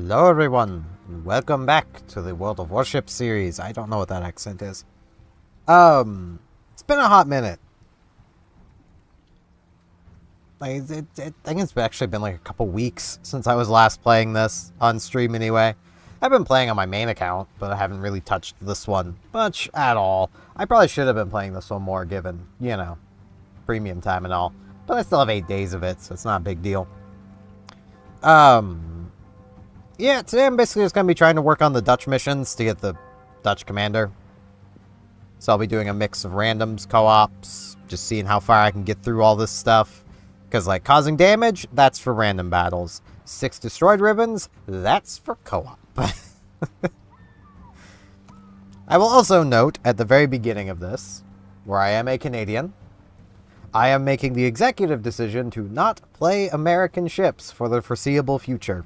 Hello everyone, and welcome back to the World of Warships series. I don't know what that accent is. It's been a hot minute. I think it's actually been like a couple weeks since I was last playing this, on stream anyway. I've been playing on my main account, but I haven't really touched this one much at all. I probably should have been playing this one more given, you know, premium time and all. But I still have 8 days of it, so it's not a big deal. Yeah, today I'm basically just going to be trying to work on the Dutch missions to get the Dutch commander. So I'll be doing a mix of randoms, co-ops, just seeing how far I can get through all this stuff. Because, like, causing damage, that's for random battles. 6 destroyed ribbons, that's for co-op. I will also note, at the very beginning of this, where I am a Canadian, I am making the executive decision to not play American ships for the foreseeable future.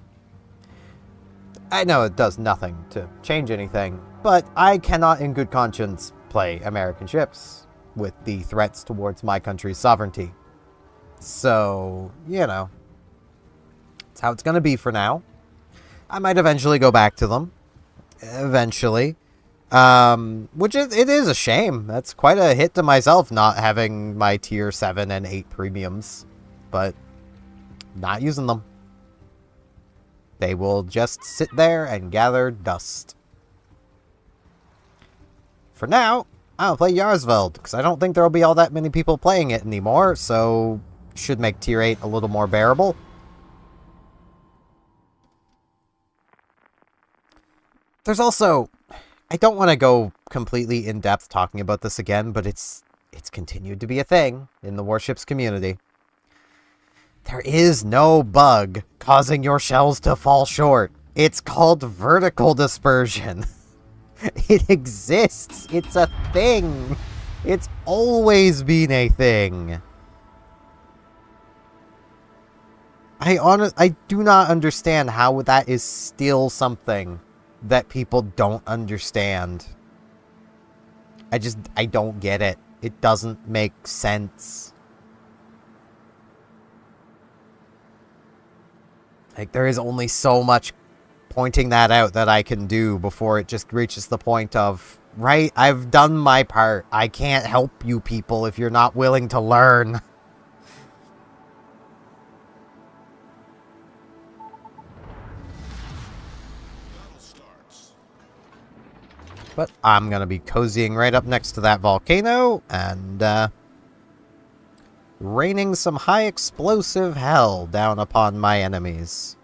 I know it does nothing to change anything, but I cannot in good conscience play American ships with the threats towards my country's sovereignty. So, you know, that's how it's going to be for now. I might eventually go back to them. Eventually. Which it is a shame. That's quite a hit to myself not having my tier 7 and 8 premiums. But not using them. They will just sit there and gather dust. For now, I'll play Yarsveld, because I don't think there will be all that many people playing it anymore, so should make tier 8 a little more bearable. There's also, I don't want to go completely in-depth talking about this again, but it's continued to be a thing in the Warships community. There is no bug causing your shells to fall short. It's called vertical dispersion. It exists. It's a thing. It's always been a thing. I do not understand how that is still something that people don't understand. I don't get it. It doesn't make sense. Like, there is only so much pointing that out that I can do before it just reaches the point of, right, I've done my part. I can't help you people if you're not willing to learn. But I'm going to be cozying right up next to that volcano and raining some high explosive hell down upon my enemies.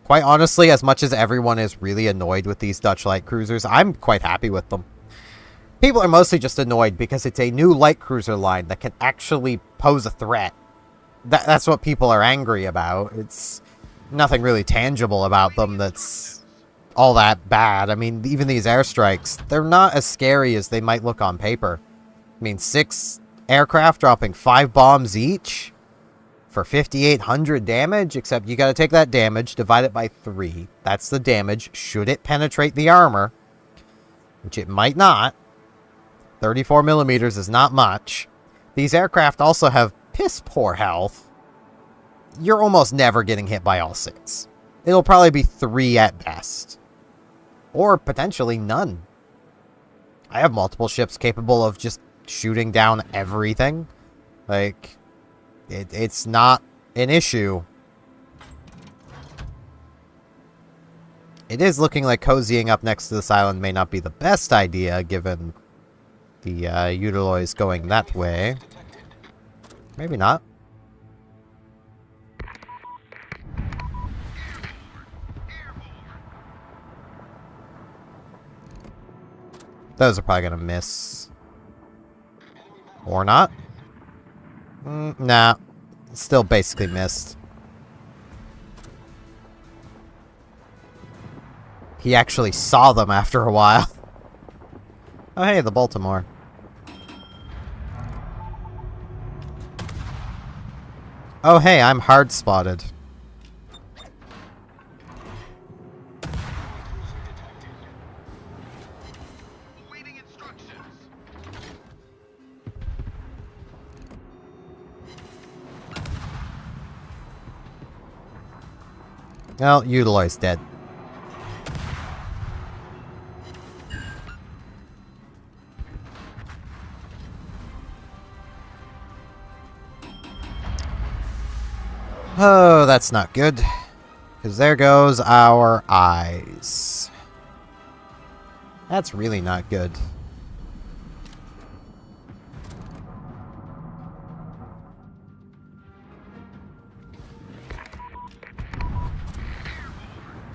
Quite honestly, as much as everyone is really annoyed with these Dutch light cruisers, I'm quite happy with them. People are mostly just annoyed because it's a new light cruiser line that can actually pose a threat. That's what people are angry about. It's nothing really tangible about them that's all that bad. I mean, even these airstrikes, they're not as scary as they might look on paper. I mean, 6 aircraft dropping 5 bombs each for 5,800 damage, except you gotta take that damage, divide it by 3. That's the damage, should it penetrate the armor, which it might not. 34 millimeters is not much. These aircraft also have piss poor health. You're almost never getting hit by all 6. It'll probably be 3 at best. Or potentially none. I have multiple ships capable of just shooting down everything. Like, it's not an issue. It is looking like cozying up next to this island may not be the best idea, given the Utiloys going that way. Maybe not. Those are probably going to miss. Or not. Nah. Still basically missed. He actually saw them after a while. Oh, hey, the Baltimore. Oh, hey, I'm hard spotted. Well, Utiloy's dead. Oh, that's not good. Because there goes our eyes. That's really not good.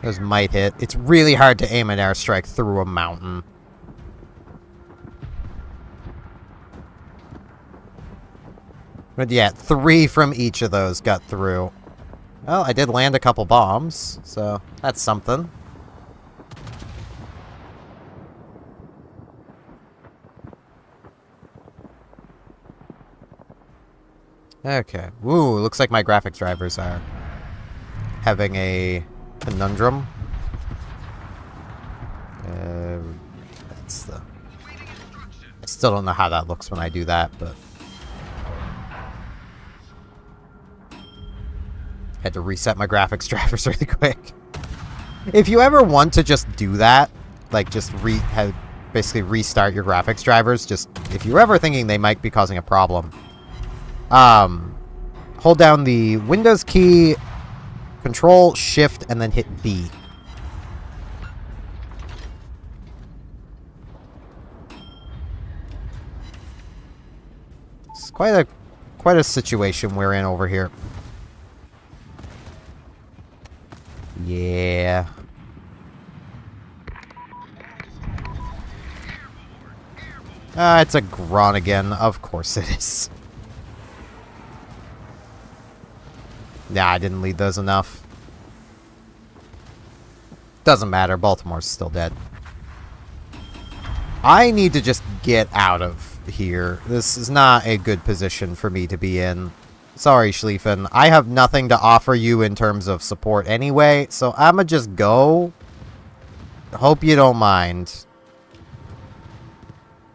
Those might hit. It's really hard to aim an airstrike through a mountain. But yeah, 3 from each of those got through. Well, I did land a couple bombs, so that's something. Okay. Ooh, looks like my graphics drivers are having a conundrum. That's the... I still don't know how that looks when I do that, but... Had to reset my graphics drivers really quick. If you ever want to just do that, like just basically restart your graphics drivers, just if you're ever thinking they might be causing a problem, hold down the Windows key, Control, Shift, and then hit B. It's quite a situation we're in over here. Yeah. It's a Groningen. Of course it is. Nah, I didn't lead those enough. Doesn't matter. Baltimore's still dead. I need to just get out of here. This is not a good position for me to be in. Sorry, Schlieffen. I have nothing to offer you in terms of support anyway, so I'ma just go. Hope you don't mind.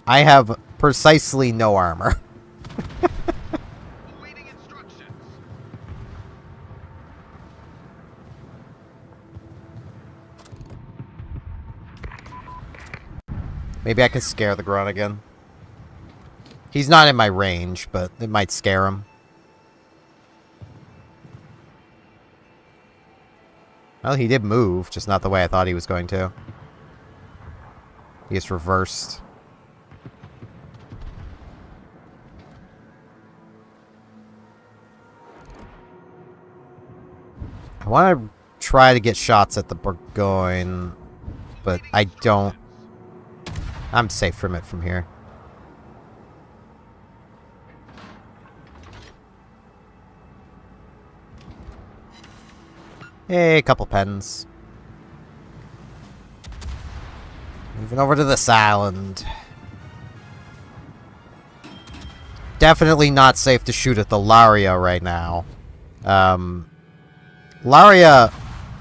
I have precisely no armor. Maybe I can scare the grunt again. He's not in my range, but it might scare him. Well, he did move, just not the way I thought he was going to. He just reversed. I want to try to get shots at the Burgoyne, but I don't... I'm safe from it from here. Hey, a couple pens. Moving over to this island. Definitely not safe to shoot at the Laria right now. Laria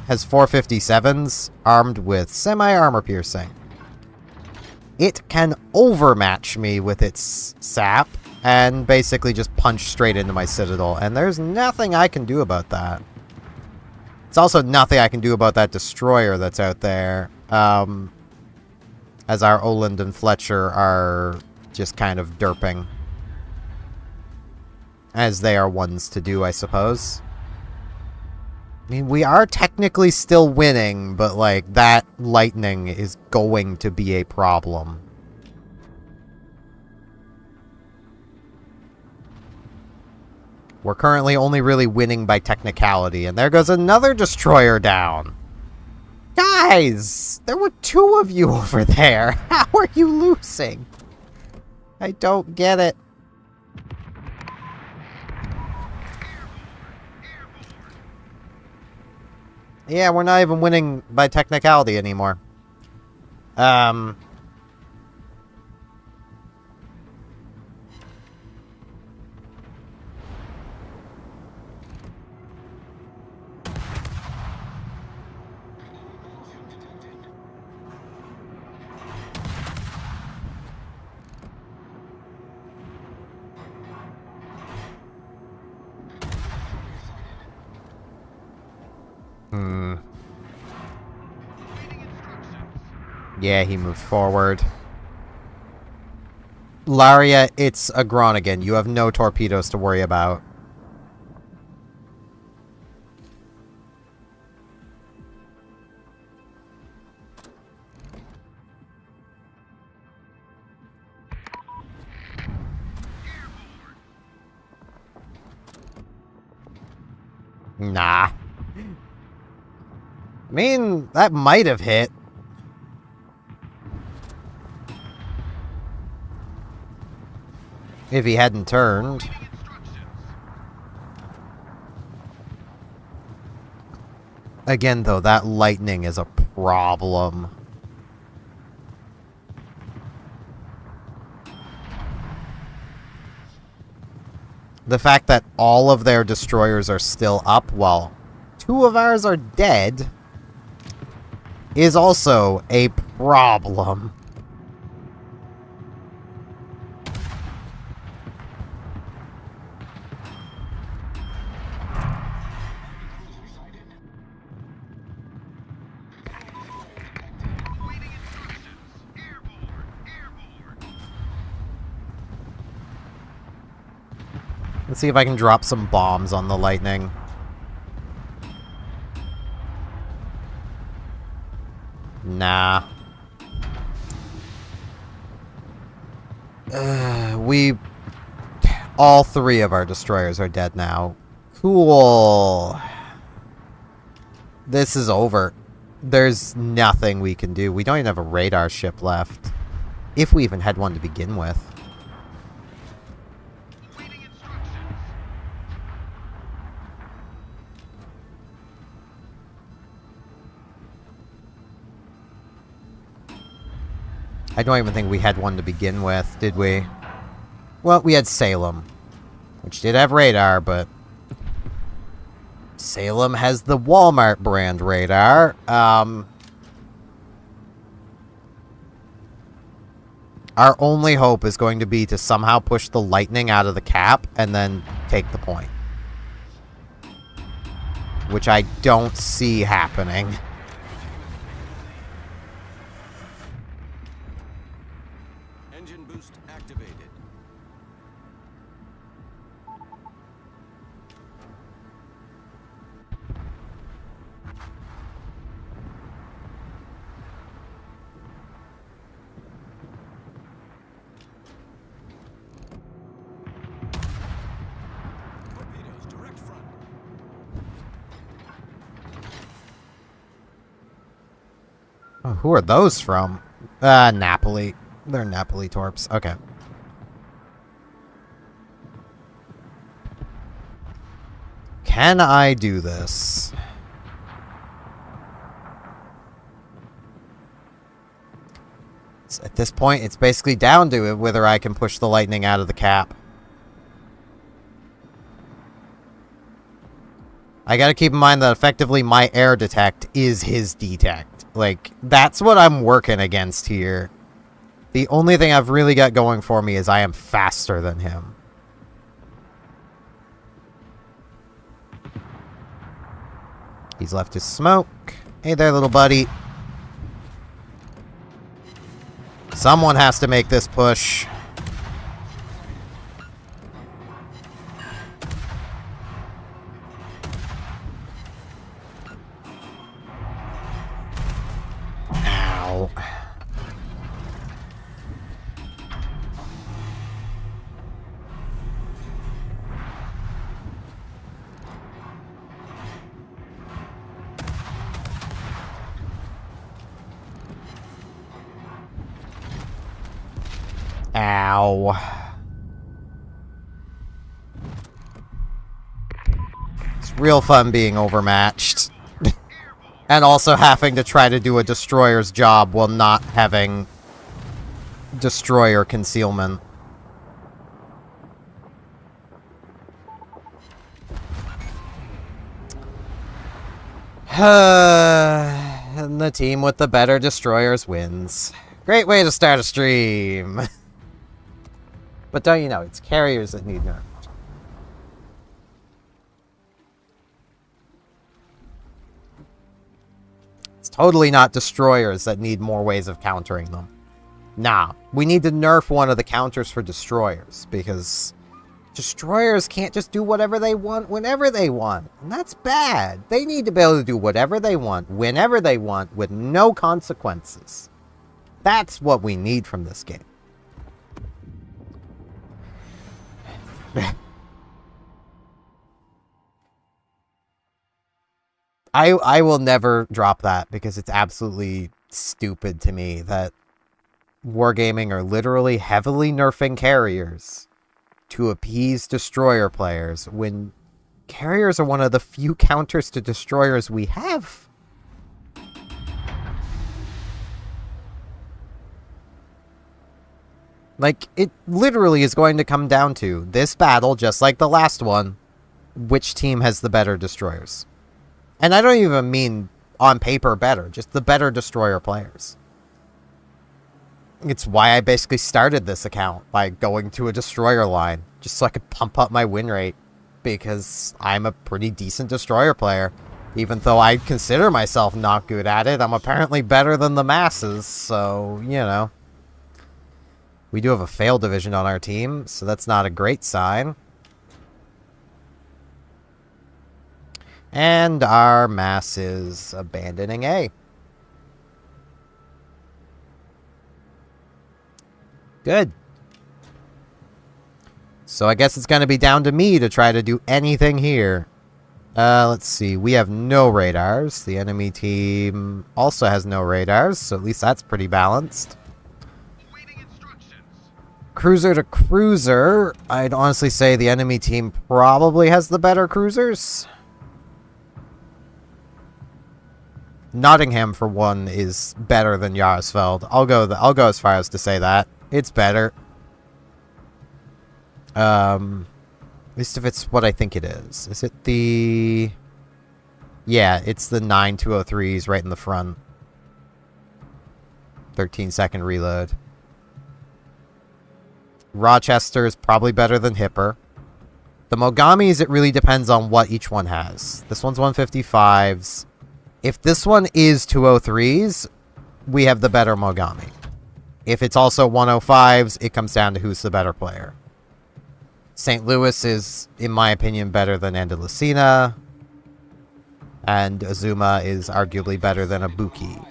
has 457s armed with semi-armor piercing. It can overmatch me with its sap and basically just punch straight into my citadel, and there's nothing I can do about that. It's also nothing I can do about that destroyer that's out there, as our Oland and Fletcher are just kind of derping. As they are ones to do, I suppose. I mean, we are technically still winning, but, like, that lightning is going to be a problem. We're currently only really winning by technicality, and there goes another destroyer down. Guys! There were 2 of you over there! How are you losing? I don't get it. Yeah, we're not even winning by technicality anymore. Yeah, he moved forward. Laria, it's a Groningen. You have no torpedoes to worry about. Nah. I mean, that might have hit. If he hadn't turned. Again, though, that lightning is a problem. The fact that all of their destroyers are still up while 2 of ours are dead is also a problem. Let's see if I can drop some bombs on the lightning. Nah. All 3 of our destroyers are dead now. Cool. This is over. There's nothing we can do. We don't even have a radar ship left. If we even had one to begin with. I don't even think we had one to begin with, did we? Well, we had Salem, which did have radar, but Salem has the Walmart brand radar. Our only hope is going to be to somehow push the lightning out of the cap and then take the point. Which I don't see happening. Engine boost activated. Torpedoes direct front. Oh, who are those from? Napoli. They're Napoli torps. Okay. Can I do this? At this point, it's basically down to it whether I can push the lightning out of the cap. I gotta keep in mind that effectively my air detect is his detect. Like, that's what I'm working against here. The only thing I've really got going for me is I am faster than him. He's left his smoke. Hey there, little buddy. Someone has to make this push. Ow. Ow. It's real fun being overmatched. And also having to try to do a destroyer's job while not having destroyer concealment. And the team with the better destroyers wins. Great way to start a stream. But don't you know, it's carriers that need nerfed. Let's totally not destroyers that need more ways of countering them. Nah, we need to nerf one of the counters for destroyers, because destroyers can't just do whatever they want whenever they want, and that's bad. They need to be able to do whatever they want, whenever they want, with no consequences. That's what we need from this game. I will never drop that, because it's absolutely stupid to me that Wargaming are literally heavily nerfing carriers to appease destroyer players, when carriers are one of the few counters to destroyers we have. Like, it literally is going to come down to this battle, just like the last one, which team has the better destroyers. And I don't even mean on paper better, just the better destroyer players. It's why I basically started this account, by going to a destroyer line, just so I could pump up my win rate, because I'm a pretty decent destroyer player. Even though I consider myself not good at it, I'm apparently better than the masses, so, you know. We do have a failed division on our team, so that's not a great sign. And our mass is abandoning A. Good. So I guess it's going to be down to me to try to do anything here. Let's see. We have no radars. The enemy team also has no radars, so at least that's pretty balanced. Cruiser to cruiser, I'd honestly say the enemy team probably has the better cruisers. Nottingham, for one, is better than Yarisfeld. I'll go as far as to say that. It's better. At least if it's what I think it is. Is it the... Yeah, it's the 9203s right in the front. 13-second reload. Rochester is probably better than Hipper. The Mogamis, it really depends on what each one has. This one's 155s. If this one is 203s, we have the better Mogami. If it's also 105s, it comes down to who's the better player. St. Louis is, in my opinion, better than Andalusina. And Azuma is arguably better than Ibuki.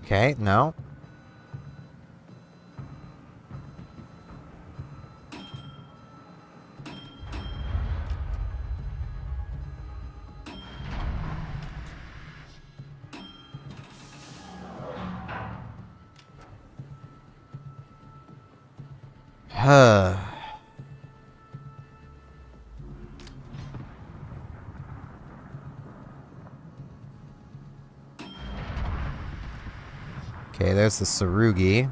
Okay, no. Huh. Okay, there's the Sarugi.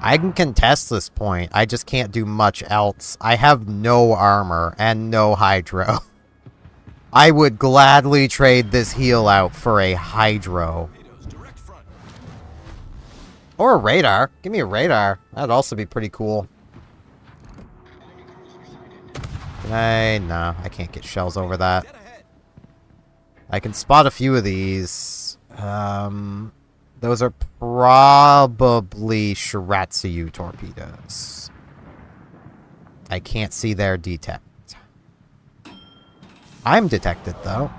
I can contest this point. I just can't do much else. I have no armor and no hydro. I would gladly trade this heal out for a hydro. Or a radar. Give me a radar. That'd also be pretty cool. No, I can't get shells over that. I can spot a few of these. Those are probably Shiratsuyu torpedoes. I can't see their detect. I'm detected, though.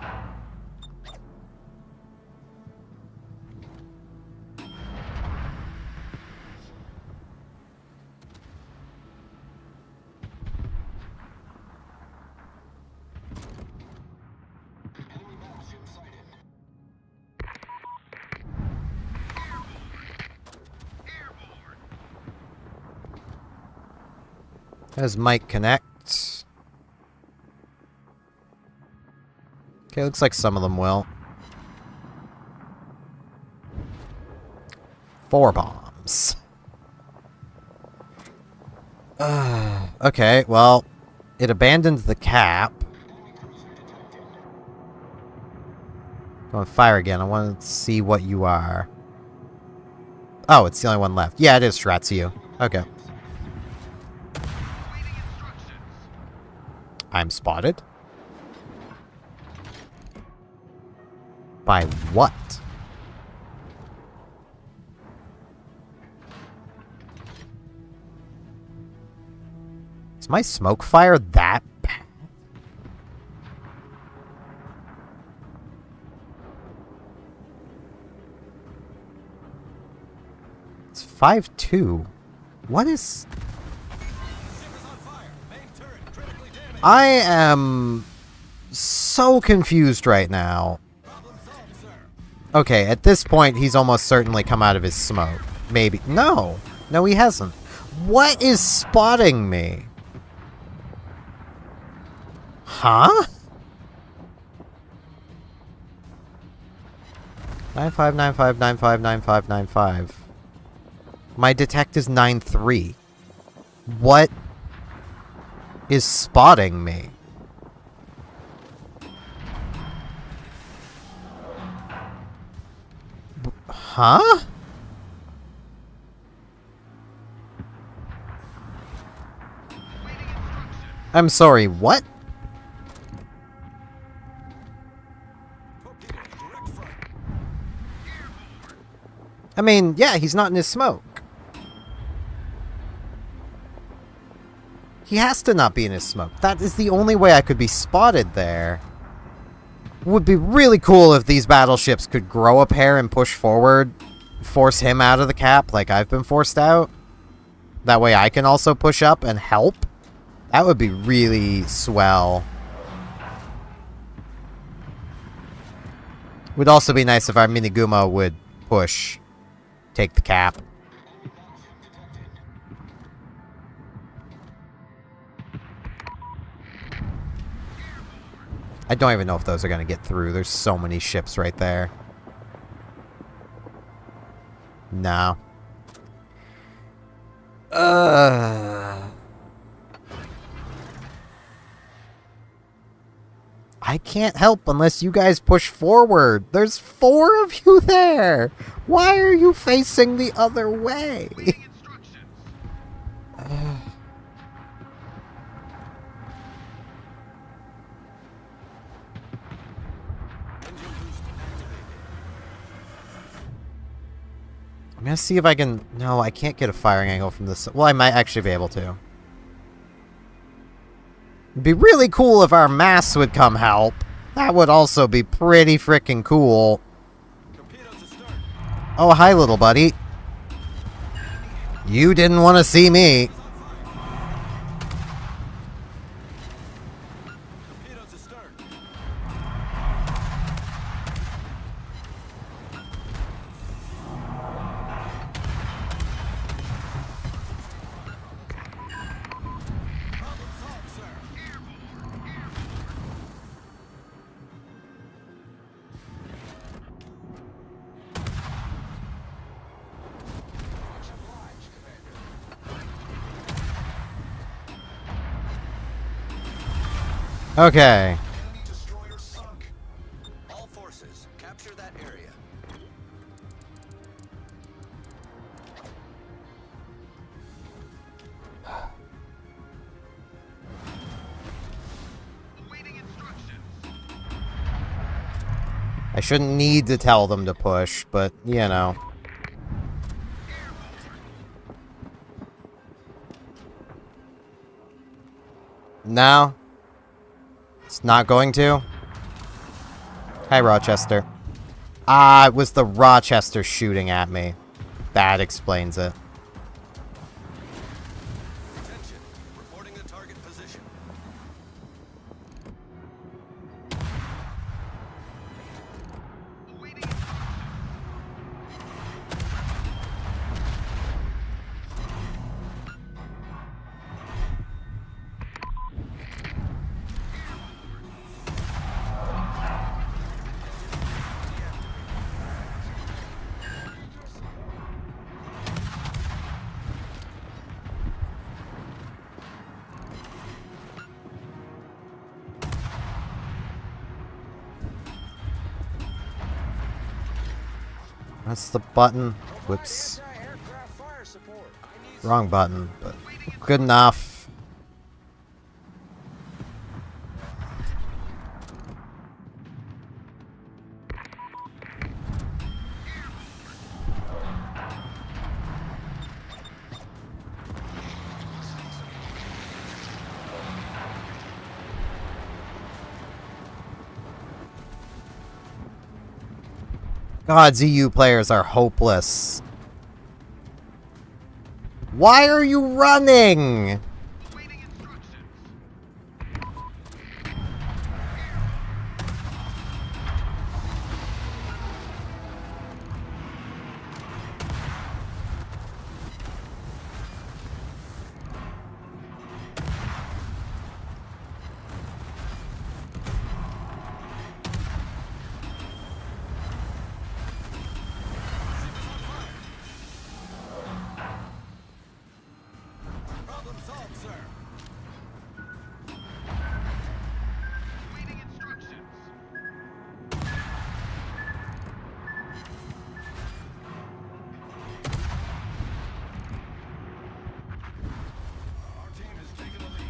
As Mike connects. Okay, looks like some of them will. 4 bombs. Okay, well, it abandoned the cap. Go and fire again. I want to see what you are. Oh, it's the only one left. Yeah, it is Shratsu. Okay. I'm spotted. By what? Is my smoke fire that bad? It's 5-2. What is... I am so confused right now. Okay, at this point, he's almost certainly come out of his smoke. Maybe. No. No, he hasn't. What is spotting me? Huh? 9595959595. My detect is 9-3. What is spotting me? Huh? I'm sorry, what? I mean, yeah, he's not in his smoke. He has to not be in his smoke. That is the only way I could be spotted there. Would be really cool if these battleships could grow a pair and push forward, force him out of the cap like I've been forced out. That way I can also push up and help. That would be really swell. Would also be nice if our Miniguma would push, take the cap. I don't even know if those are going to get through. There's so many ships right there. No. I can't help unless you guys push forward. There's 4 of you there. Why are you facing the other way? I'm gonna see if I can... No, I can't get a firing angle from this... Well, I might actually be able to. It'd be really cool if our mass would come help. That would also be pretty freaking cool. Oh, hi, little buddy. You didn't want to see me. Okay. Enemy destroyer sunk. All forces, capture that area. Awaiting instructions. I shouldn't need to tell them to push, but, you know. No. It's not going to. Hi, Rochester. Ah, it was the Rochester shooting at me. That explains it. Attention. Reporting the target position. Awaiting instructions. That's the button. Whoops. Anti-aircraft fire support. I need Wrong button, but good enough. God, ZU players are hopeless. Why are you running? problem solved, sir. Our team has taken the lead.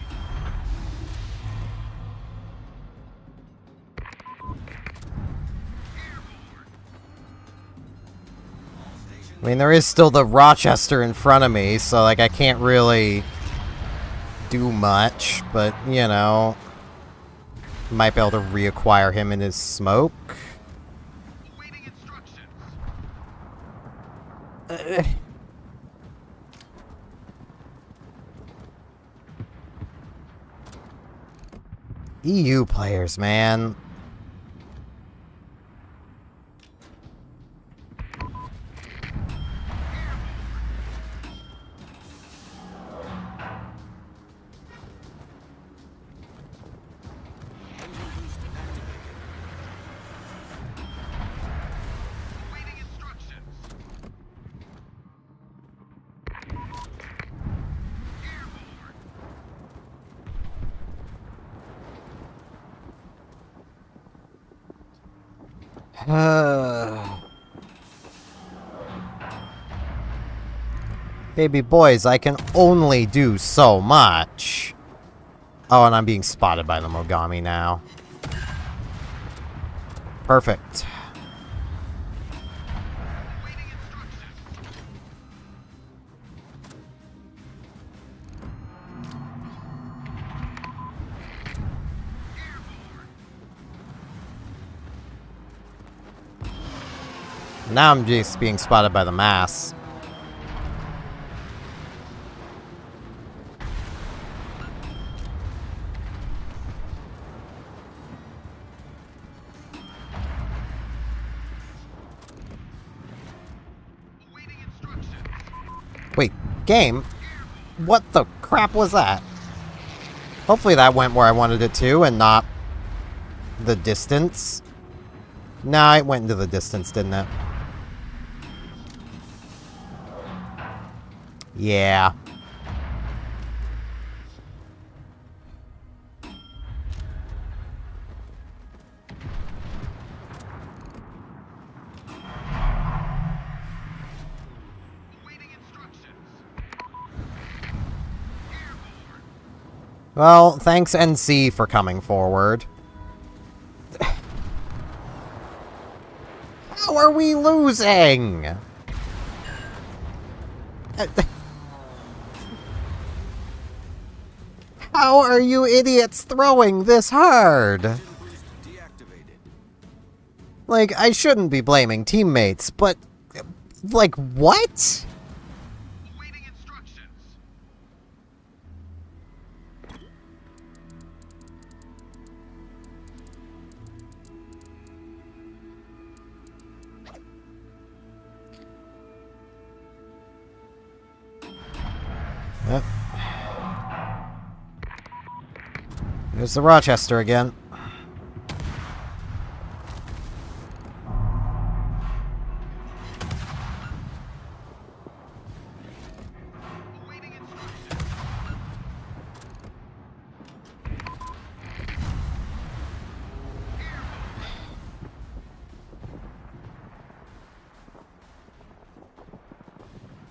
I mean, there is still the Rochester in front of me, so, like, I can't really do much, but, you know, might be able to reacquire him in his smoke. EU players, man. Baby boys, I can only do so much. Oh, and I'm being spotted by the Mogami now. Perfect. Now I'm just being spotted by the mass. Wait, game? What the crap was that? Hopefully that went where I wanted it to and not the distance. Nah, it went into the distance, didn't it? Yeah. Well, thanks NC for coming forward. How are we losing? How are you idiots throwing this hard? Deactivated. Like, I shouldn't be blaming teammates, but... like, what? Awaiting instructions. Yep. There's the Rochester again.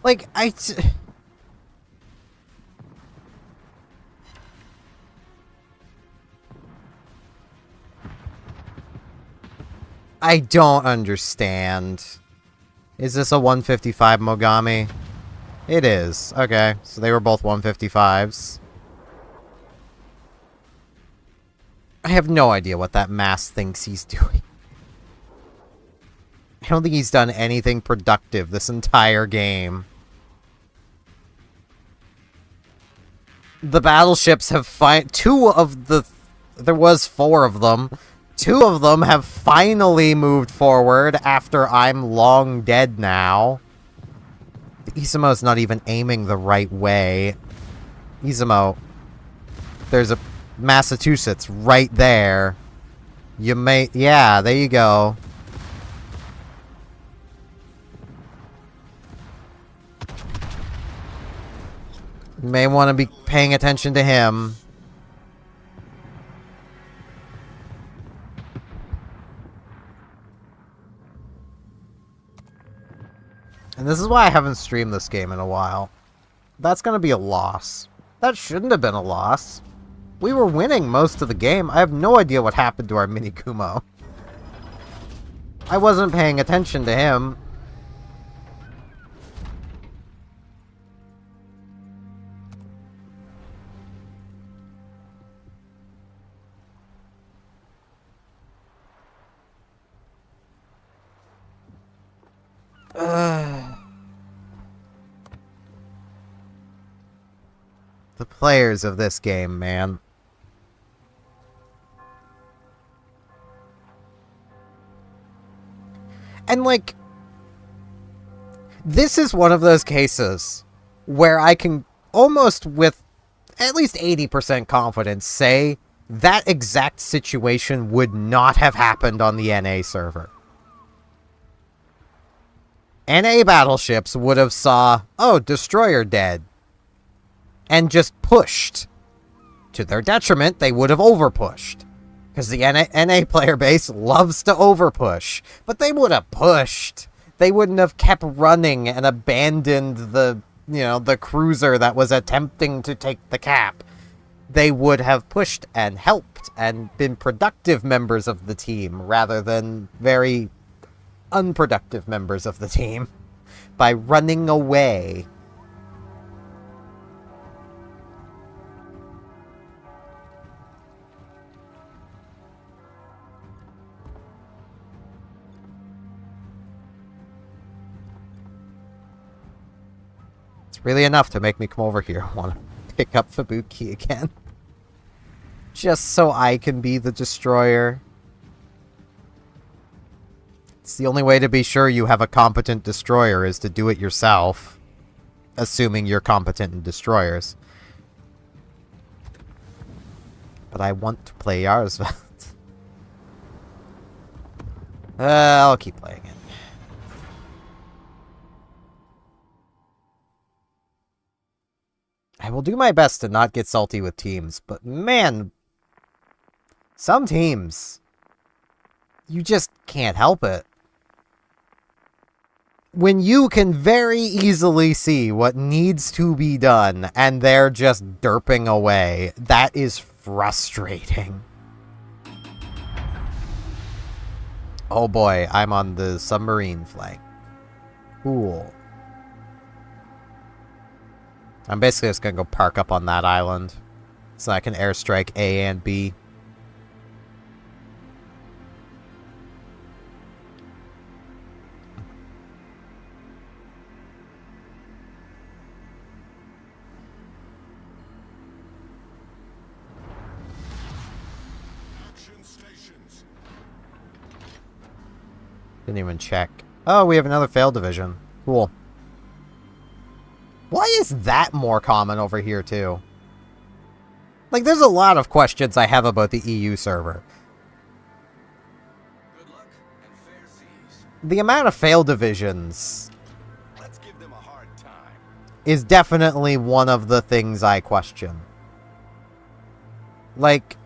Like, I don't understand. Is this a 155 Mogami? It is. Okay, so they were both 155s. I have no idea what that mass thinks he's doing. I don't think he's done anything productive this entire game. The battleships have there was 4 of them. 2 of them have finally moved forward after I'm long dead now. Izumo's not even aiming the right way. Izumo, there's a Massachusetts right there. Yeah, there you go. You may want to be paying attention to him. And this is why I haven't streamed this game in a while. That's going to be a loss. That shouldn't have been a loss. We were winning most of the game. I have no idea what happened to our Mini Kumo. I wasn't paying attention to him. The players of this game, man. And, like, this is one of those cases where I can almost with at least 80% confidence say that exact situation would not have happened on the NA server. NA battleships would have saw, oh, destroyer dead, and just pushed. To their detriment, they would have overpushed. Because the NA player base loves to overpush. But they would have pushed. They wouldn't have kept running and abandoned the cruiser that was attempting to take the cap. They would have pushed and helped and been productive members of the team rather than very unproductive members of the team by running away. It's really enough to make me come over here. I want to pick up Fubuki again. Just so I can be the destroyer. It's the only way to be sure you have a competent destroyer is to do it yourself. Assuming you're competent in destroyers. But I want to play Yarsveld. I'll keep playing it. I will do my best to not get salty with teams, but man, some teams, you just can't help it. When you can very easily see what needs to be done, and they're just derping away, that is frustrating. Oh boy, I'm on the submarine flank. Cool. I'm basically just gonna go park up on that island, so I can airstrike A and B. Didn't even check. Oh, we have another failed division. Cool. Why is that more common over here, too? Like, there's a lot of questions I have about the EU server. Good luck and fair seas. The amount of failed divisions Let's give them a hard time. is definitely one of the things I question. Like,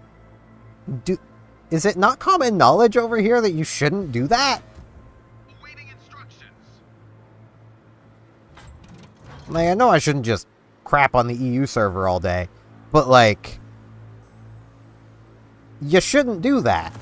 is it not common knowledge over here that you shouldn't do that? Awaiting instructions. Like, I know I shouldn't just crap on the EU server all day, but, like, you shouldn't do that.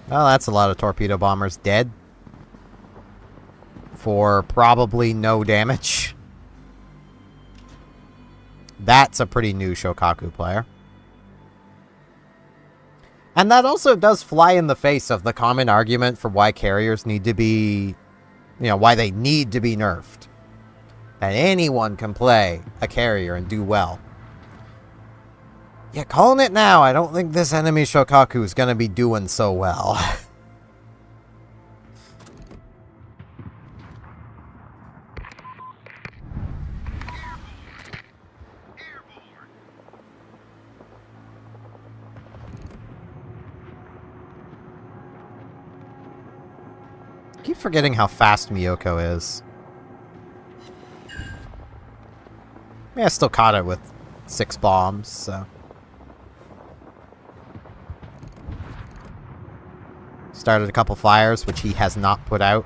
Well, that's a lot of torpedo bombers dead. For probably no damage. That's a pretty new Shokaku player. And that also does fly in the face of the common argument for why carriers need to be... why they need to be nerfed. That anyone can play a carrier and do well. Yeah, calling it now, I don't think this enemy Shokaku is going to be doing so well. I keep forgetting how fast Miyoko is. Yeah, I still caught it with 6 bombs, so... Started a couple fires, which he has not put out.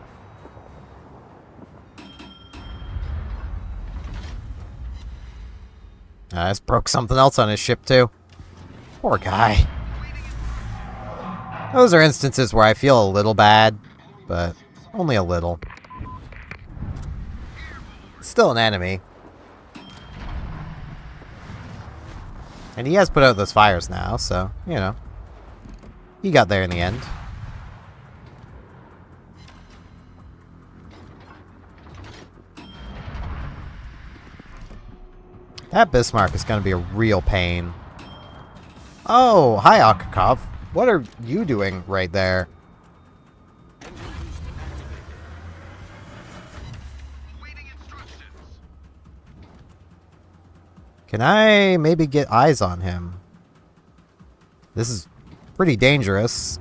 I just broke something else on his ship, too. Poor guy. Those are instances where I feel a little bad, but only a little. Still an enemy. And he has put out those fires now, so, he got there in the end. That Bismarck is going to be a real pain. Oh, hi, Akakov. What are you doing right there? Can I maybe get eyes on him? This is pretty dangerous.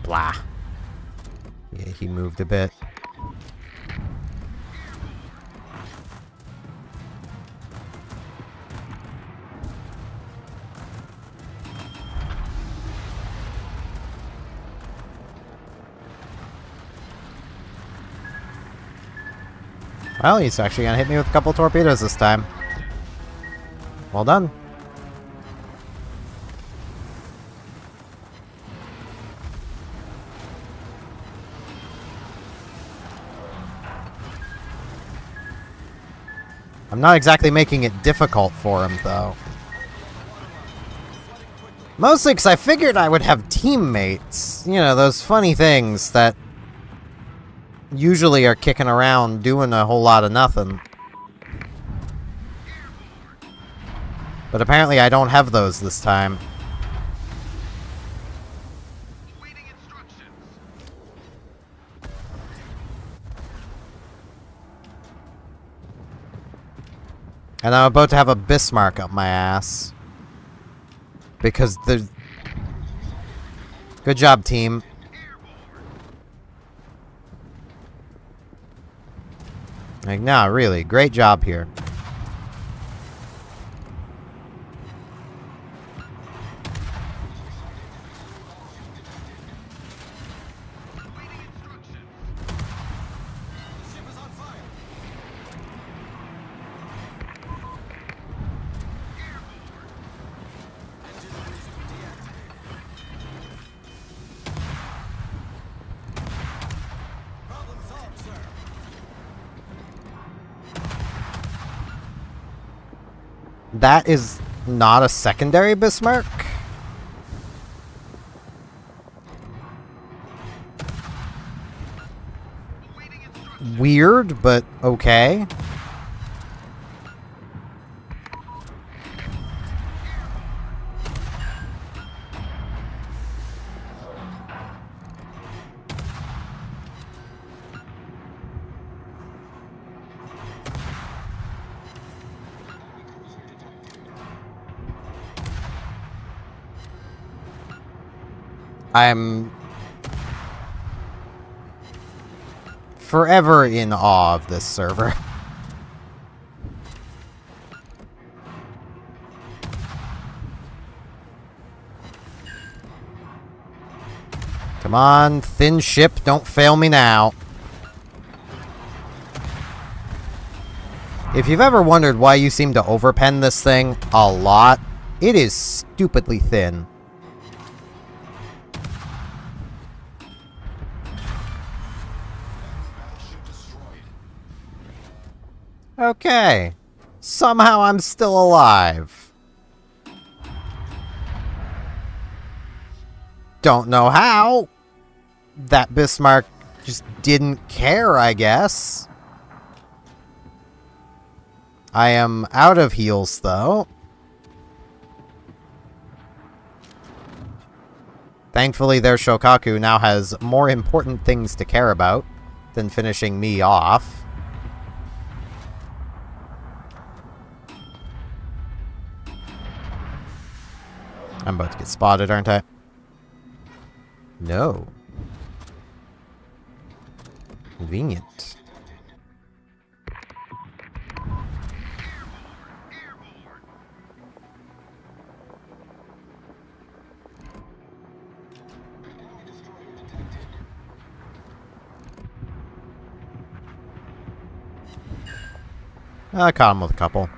Blah. Yeah, he moved a bit. Well, he's actually gonna hit me with a couple torpedoes this time. Well done. I'm not exactly making it difficult for him, though. Mostly because I figured I would have teammates. Those funny things that usually are kicking around doing a whole lot of nothing. But apparently I don't have those this time. And I'm about to have a Bismarck up my ass. Because there's... Good job, team. Like, nah, really. Great job here. That is not a secondary Bismarck? Weird, but okay. I'm forever in awe of this server. Come on, thin ship, don't fail me now. If you've ever wondered why you seem to overpen this thing a lot, it is stupidly thin. Okay. Somehow I'm still alive. Don't know how. That Bismarck just didn't care, I guess. I am out of heals, though. Thankfully, their Shokaku now has more important things to care about than finishing me off. I'm about to get spotted, aren't I? No. Convenient. I caught him with a couple.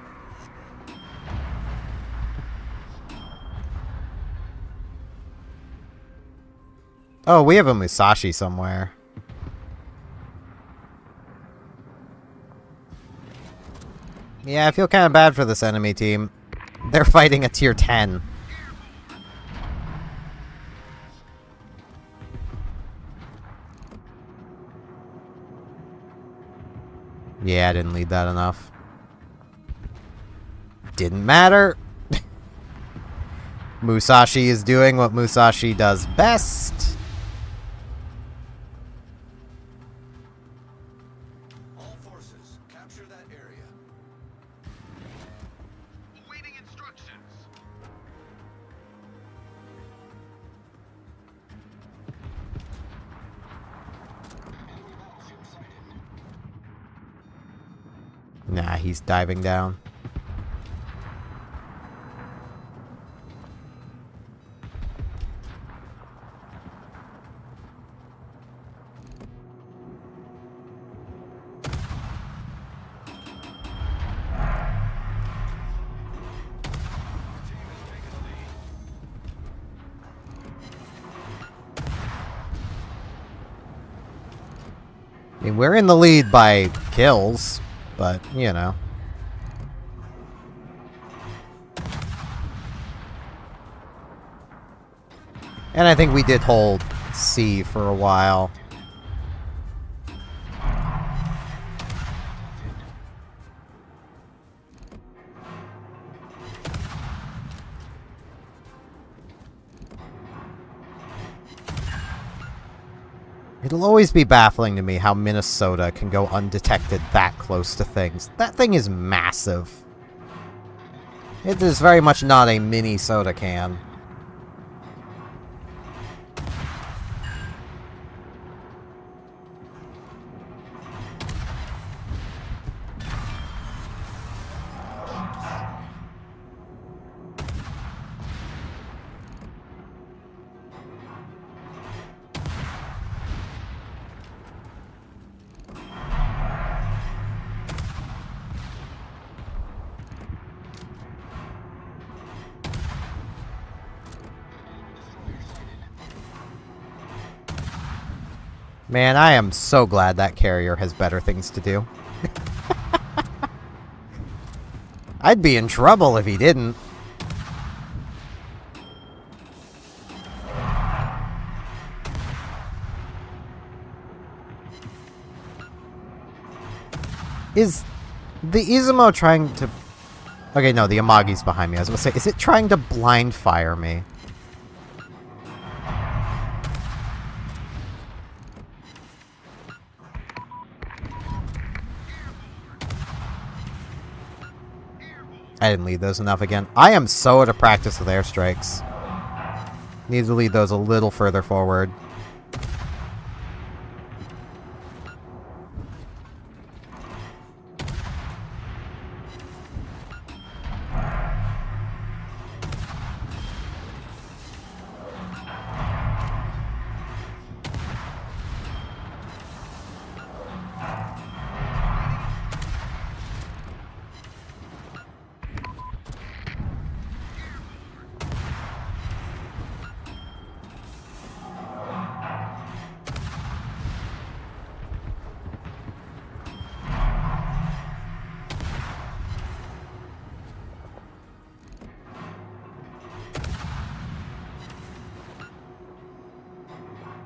Oh, we have a Musashi somewhere. Yeah, I feel kind of bad for this enemy team. They're fighting a tier 10. Yeah, I didn't lead that enough. Didn't matter. Musashi is doing what Musashi does best. All forces, capture that area. Awaiting instructions. Nah, he's diving down. I mean, we're in the lead by kills, but, you know. And I think we did hold C for a while. It'll always be baffling to me how Minnesota can go undetected that close to things. That thing is massive. It is very much not a mini soda can. Man, I am so glad that carrier has better things to do. I'd be in trouble if he didn't. Is the Izumo trying to... Okay, no, the Amagi's behind me. I was going to say, is it trying to blind fire me? I didn't lead those enough again. I am so out of practice with airstrikes. Need to lead those a little further forward.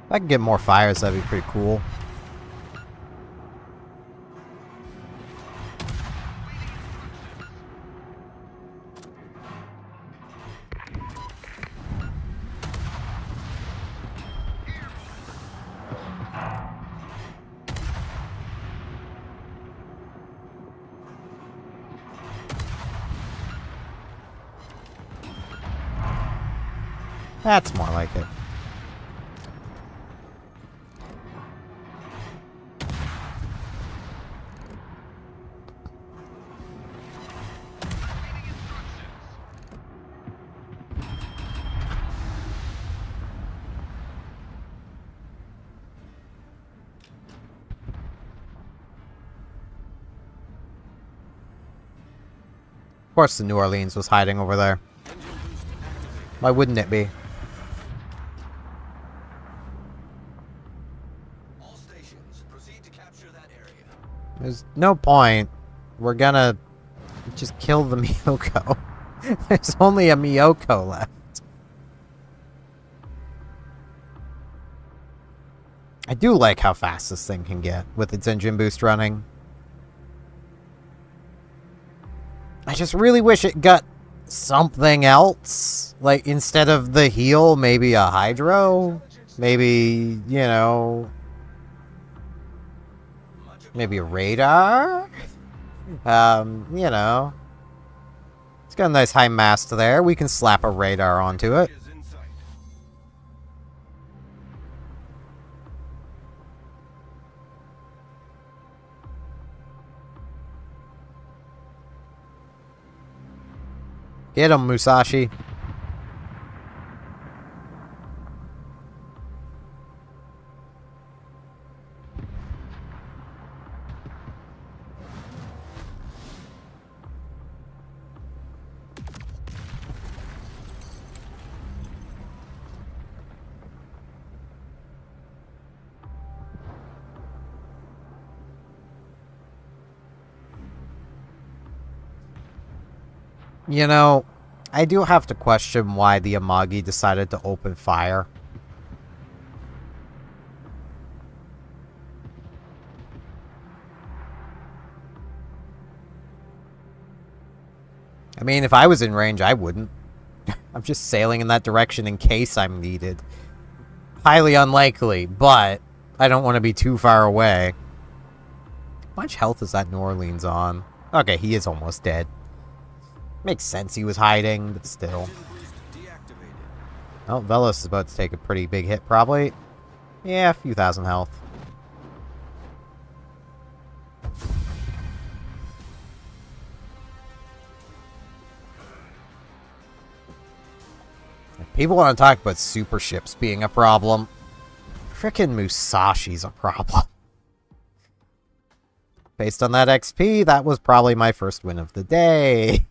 If I can get more fires, that'd be pretty cool. That's more like it. Of course the New Orleans was hiding over there. Why wouldn't it be? All stations, proceed to capture that area. There's no point. We're gonna just kill the Miyoko. There's only a Miyoko left. I do like how fast this thing can get with its engine boost running. I just really wish it got something else. Like, instead of the heal, maybe a hydro? Maybe, you know... maybe a radar? You know... It's got a nice high mast there. We can slap a radar onto it. Get him, Musashi. You know, I do have to question why the Amagi decided to open fire. I mean, if I was in range, I wouldn't. I'm just sailing in that direction in case I'm needed. Highly unlikely, but I don't want to be too far away. How much health is that New Orleans on? Okay, he is almost dead. Makes sense he was hiding, but still. Oh, Velos is about to take a pretty big hit, probably. Yeah, a few thousand health. People want to talk about super ships being a problem. Frickin' Musashi's a problem. Based on that XP, that was probably my first win of the day.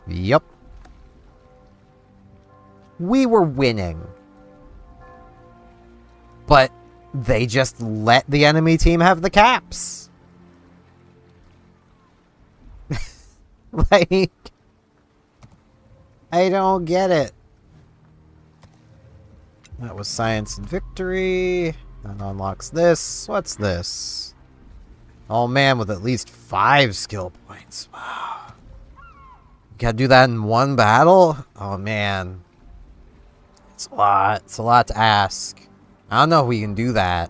Yep. We were winning. But they just let the enemy team have the caps. Like, I don't get it. That was Science and Victory. That unlocks this. What's this? Oh man, with at least 5 skill points. Wow. Gotta do that in one battle? Oh man. It's a lot. It's a lot to ask. I don't know if we can do that.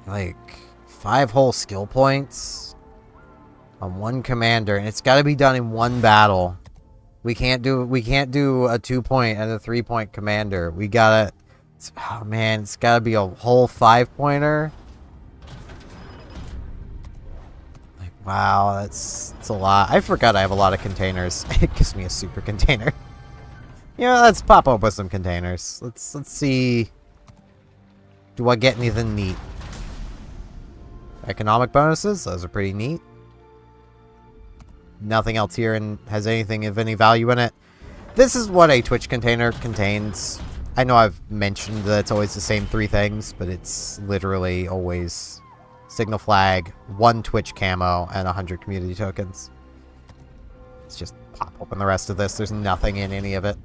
Like, 5 whole skill points? On one commander, and it's got to be done in one battle. We can't do a 2-point and a 3-point commander. We gotta. Oh man, it's gotta be a whole 5-pointer. Like, wow, that's a lot. I forgot I have a lot of containers. It gives me a super container. You know, let's pop up with some containers. Let's see. Do I get anything neat? Economic bonuses, those are pretty neat. Nothing else here and has anything of any value in it. This is what a Twitch container contains. I know I've mentioned that it's always the same 3 things, but it's literally always signal flag, 1 Twitch camo, and 100 community tokens. Let's just pop open the rest of this. There's nothing in any of it.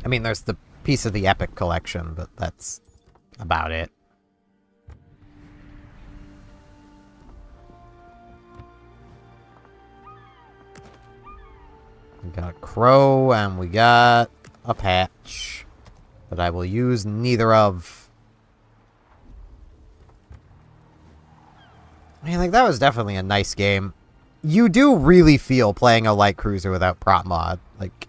I mean, there's the piece of the Epic collection, but that's about it. We got a crow, and we got a patch. But I will use neither of. I mean, like, that was definitely a nice game. You do really feel playing a light cruiser without prop mod. Like,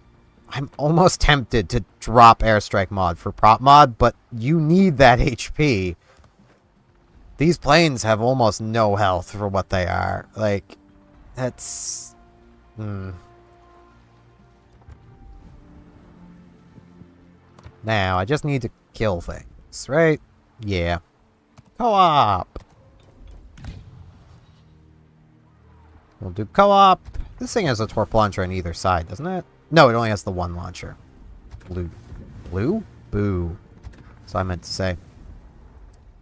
I'm almost tempted to drop airstrike mod for prop mod, but you need that HP. These planes have almost no health for what they are. Like, that's... Now, I just need to kill things, right? Yeah. Co-op! We'll do co-op. This thing has a torp launcher on either side, doesn't it? No, it only has the 1 launcher. Blue. Blue? Boo. That's what I meant to say. I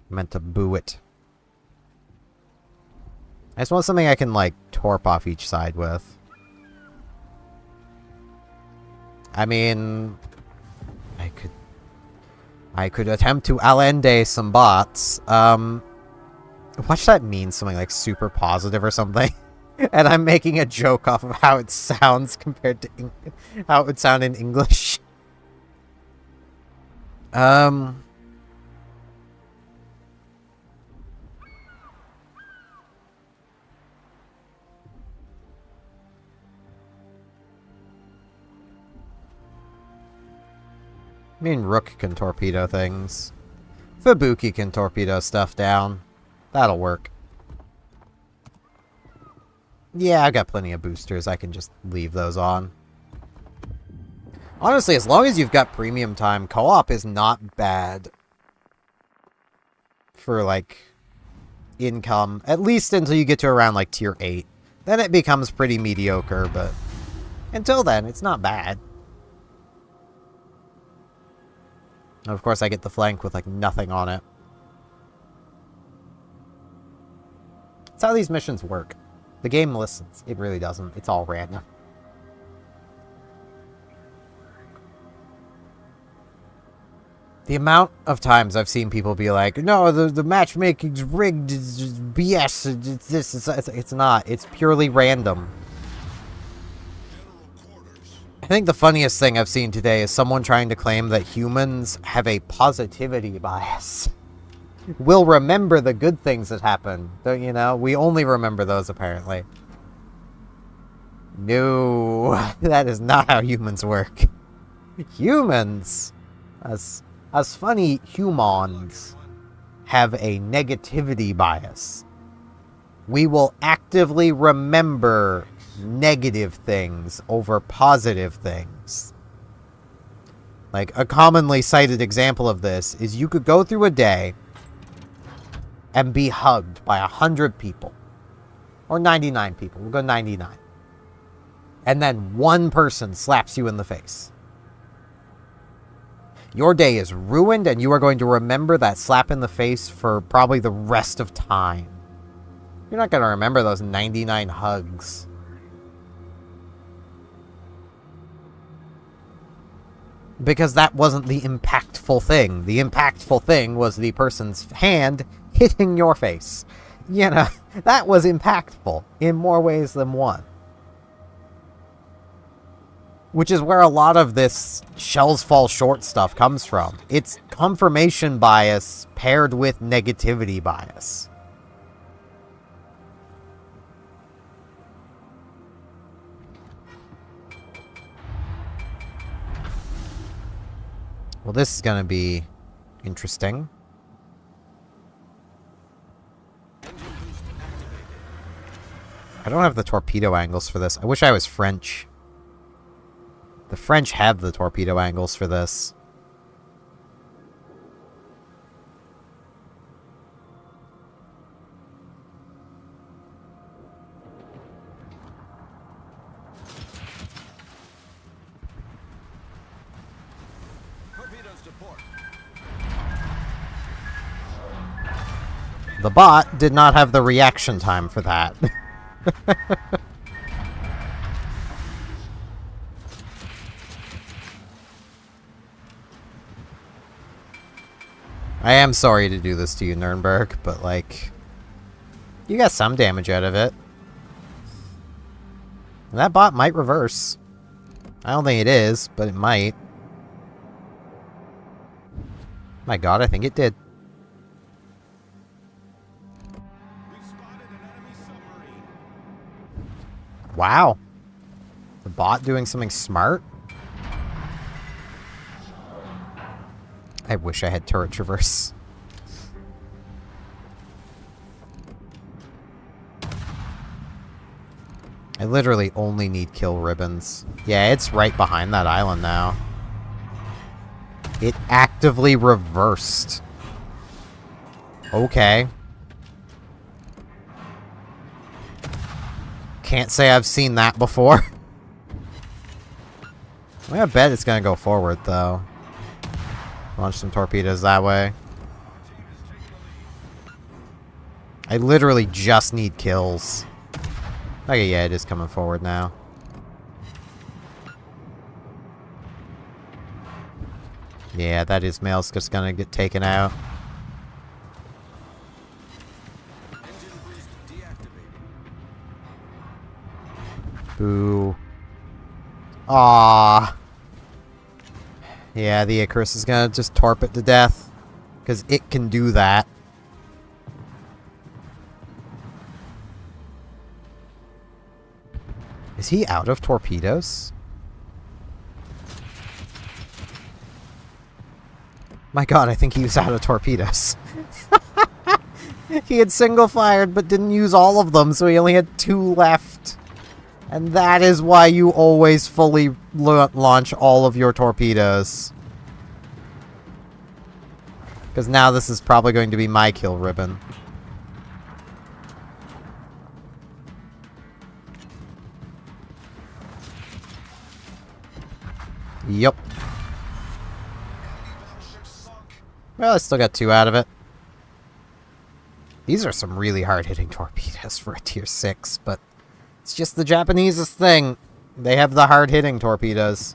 meant to boo it. I just want something I can, like, torp off each side with. I mean... I could attempt to Allende some bots. Watch that mean something like super positive or something. And I'm making a joke off of how it sounds compared to how it would sound in English. I mean, Rook can torpedo things. Fubuki can torpedo stuff down. That'll work. Yeah, I've got plenty of boosters. I can just leave those on. Honestly, as long as you've got premium time, co-op is not bad. For, like, income. At least until you get to around, like, tier 8. Then it becomes pretty mediocre, but... until then, it's not bad. And of course, I get the flank with, like, nothing on it. That's how these missions work. The game listens. It really doesn't. It's all random. The amount of times I've seen people be like, no, the matchmaking's rigged, it's just BS, it's this, it's not. It's purely random. I think the funniest thing I've seen today is someone trying to claim that humans have a positivity bias. We'll remember the good things that happen. You know, we only remember those, apparently. No, that is not how humans work. Humans, as funny humans, have a negativity bias. We will actively remember negative things over positive things. Like, a commonly cited example of this is you could go through a day and be hugged by 100 people. Or 99 people. We'll go 99. And then one person slaps you in the face. Your day is ruined, and you are going to remember that slap in the face for probably the rest of time. You're not going to remember those 99 hugs. Because that wasn't the impactful thing. The impactful thing was the person's hand hitting your face. You know, that was impactful in more ways than one. Which is where a lot of this shells fall short stuff comes from. It's confirmation bias paired with negativity bias. Well, this is gonna be interesting. I don't have the torpedo angles for this. I wish I was French. The French have the torpedo angles for this. The bot did not have the reaction time for that. I am sorry to do this to you, Nuremberg, but, like, you got some damage out of it. And that bot might reverse. I don't think it is, but it might. My god, I think it did. Wow. The bot doing something smart? I wish I had turret traverse. I literally only need kill ribbons. Yeah, it's right behind that island now. It actively reversed. Okay. Can't say I've seen that before. I bet it's gonna go forward, though. Launch some torpedoes that way. I literally just need kills. Okay, yeah, it is coming forward now. Yeah, that Ismail's just gonna get taken out. Boo. Aww. Yeah, the Icarus is gonna just torp it to death. Because it can do that. Is he out of torpedoes? My god, I think he was out of torpedoes. He had single fired, but didn't use all of them, so he only had 2 left. And that is why you always fully launch all of your torpedoes. Because now this is probably going to be my kill ribbon. Yup. Well, I still got 2 out of it. These are some really hard-hitting torpedoes for a tier 6, but it's just the Japanese's thing. They have the hard-hitting torpedoes.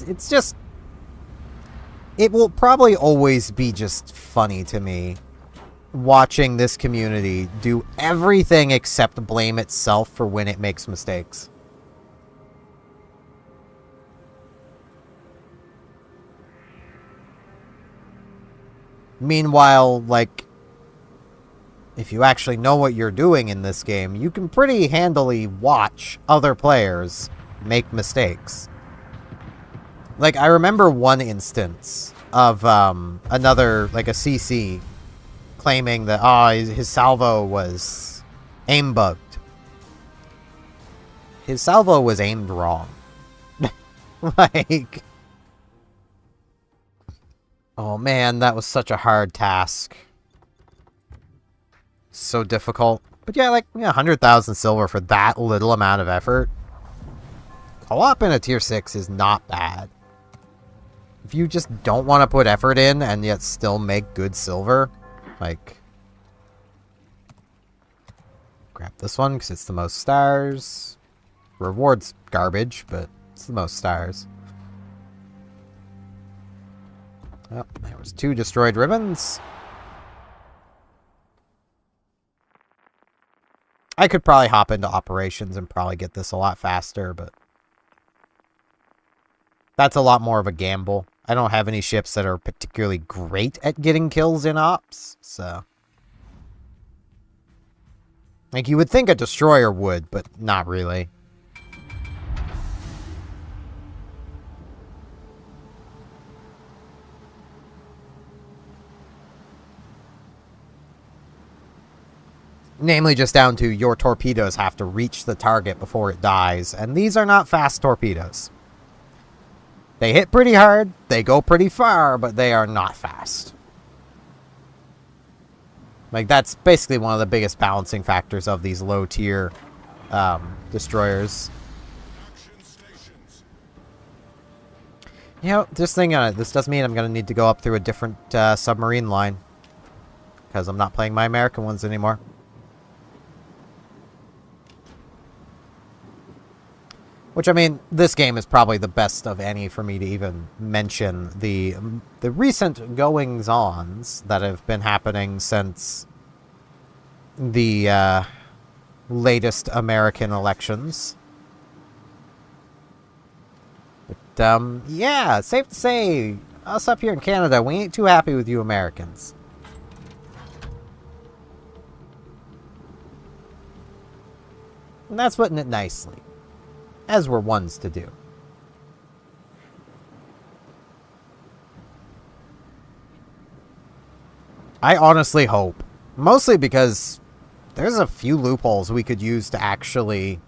It's just... It will probably always be just funny to me watching this community do everything except blame itself for when it makes mistakes. Meanwhile, like, if you actually know what you're doing in this game, you can pretty handily watch other players make mistakes. Like, I remember one instance of another, like a CC, claiming that, his salvo was aim bugged. His salvo was aimed wrong. Like... Oh man, that was such a hard task. So difficult. But yeah, like, 100,000 silver for that little amount of effort. Co-op in a tier 6 is not bad. If you just don't want to put effort in and yet still make good silver, like... Grab this one because it's the most stars. Reward's garbage, but it's the most stars. Oh, there was 2 destroyed ribbons. I could probably hop into operations and probably get this a lot faster, but... That's a lot more of a gamble. I don't have any ships that are particularly great at getting kills in ops, so... Like, you would think a destroyer would, but not really. Namely just down to your torpedoes have to reach the target before it dies, and these are not fast torpedoes. They hit pretty hard, they go pretty far, but they are not fast. Like, that's basically one of the biggest balancing factors of these low-tier destroyers. You know, just thinking on it, this does mean I'm going to need to go up through a different submarine line. Because I'm not playing my American ones anymore. Which, I mean, this game is probably the best of any for me to even mention the recent goings-ons that have been happening since the latest American elections. But, yeah, safe to say, us up here in Canada, we ain't too happy with you Americans. And that's putting it nicely. As we're ones to do. I honestly hope. Mostly because there's a few loopholes we could use to actually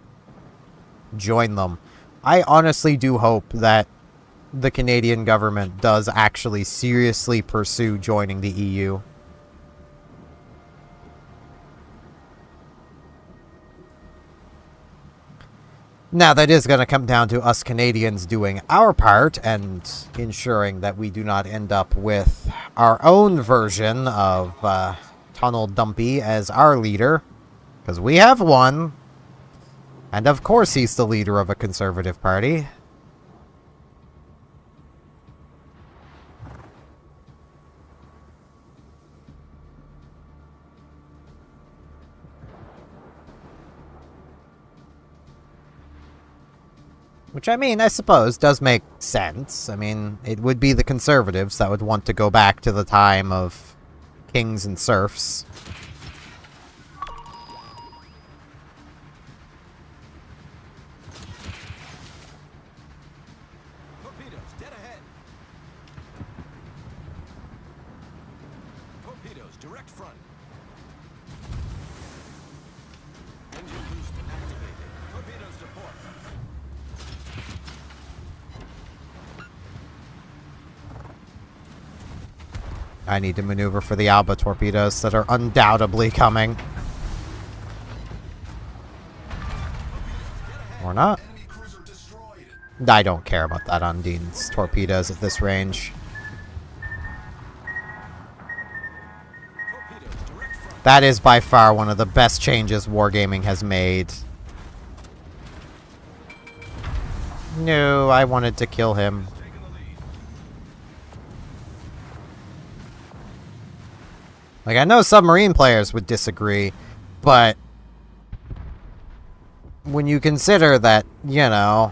join them. I honestly do hope that the Canadian government does actually seriously pursue joining the EU. Now, that is going to come down to us Canadians doing our part and ensuring that we do not end up with our own version of Tunnel Dumpy as our leader. Because we have one. And of course he's the leader of a conservative party. Which, I mean, I suppose does make sense. I mean, it would be the conservatives that would want to go back to the time of kings and serfs. Torpedoes, dead ahead. Torpedoes, direct front. Engine boost activated. Torpedoes to port. I need to maneuver for the Alba torpedoes that are undoubtedly coming. Or not. I don't care about that Undine's torpedoes at this range. That is by far one of the best changes Wargaming has made. No, I wanted to kill him. Like, I know submarine players would disagree, but when you consider that, you know,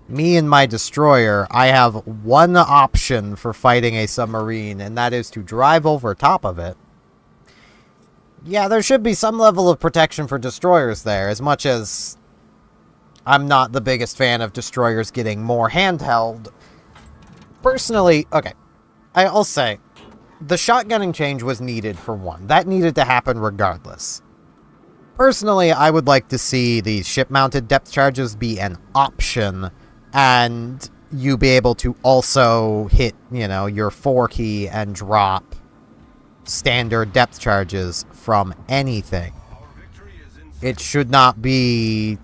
me and my destroyer, I have one option for fighting a submarine, and that is to drive over top of it. Yeah, there should be some level of protection for destroyers there, as much as I'm not the biggest fan of destroyers getting more handheld. Personally, okay, I'll say, the shotgunning change was needed for one. That needed to happen regardless. Personally, I would like to see the ship-mounted depth charges be an option, and you be able to also hit, you know, your 4 key and drop standard depth charges from anything. It should not be,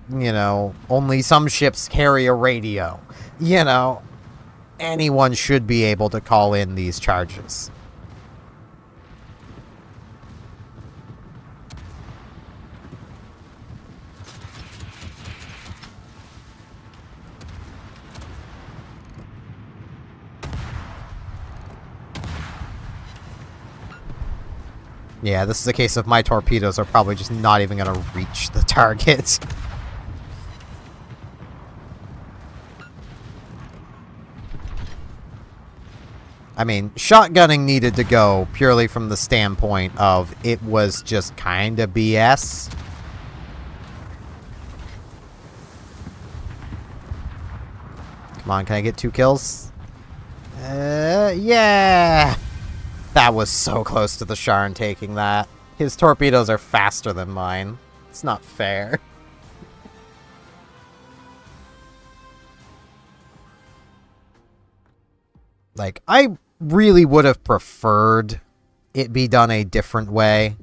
you know, only some ships carry a radio. You know, anyone should be able to call in these charges. Yeah, this is a case of my torpedoes are probably just not even going to reach the target. I mean, shotgunning needed to go purely from the standpoint of it was just kind of BS. Come on, can I get 2 kills? Yeah! That was so close to the Sharn taking that. His torpedoes are faster than mine. It's not fair. Like, I really would have preferred it be done a different way.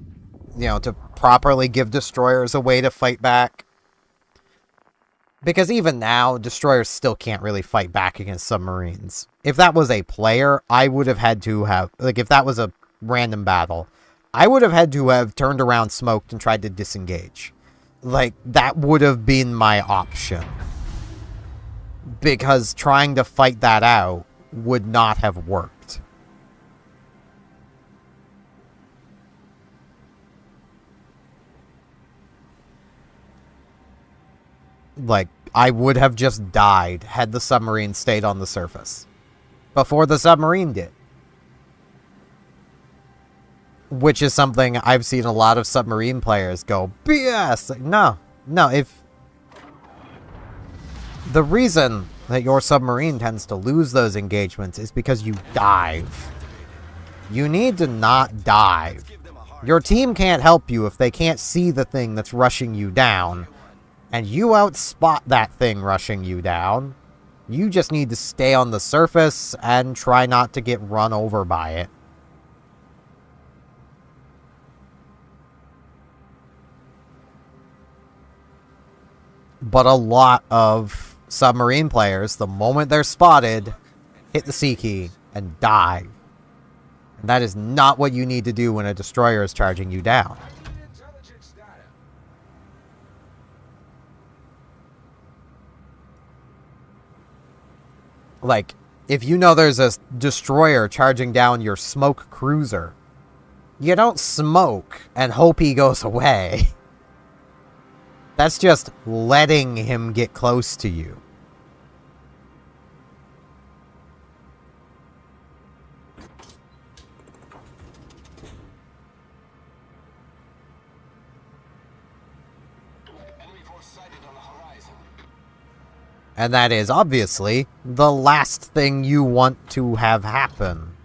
You know, to properly give destroyers a way to fight back. Because even now, destroyers still can't really fight back against submarines. If that was a player, I would have had to have... Like, if that was a random battle, I would have had to have turned around, smoked, and tried to disengage. Like, that would have been my option. Because trying to fight that out would not have worked. Like, I would have just died had the submarine stayed on the surface. Before the submarine did. Which is something I've seen a lot of submarine players go, BS! Like, no, if... The reason that your submarine tends to lose those engagements is because you dive. You need to not dive. Your team can't help you if they can't see the thing that's rushing you down. And you outspot that thing rushing you down. You just need to stay on the surface and try not to get run over by it. But a lot of submarine players, the moment they're spotted, hit the C key and dive. And that is not what you need to do when a destroyer is charging you down. Like, if you know there's a destroyer charging down your smoke cruiser, you don't smoke and hope he goes away. That's just letting him get close to you. And that is, obviously, the last thing you want to have happen.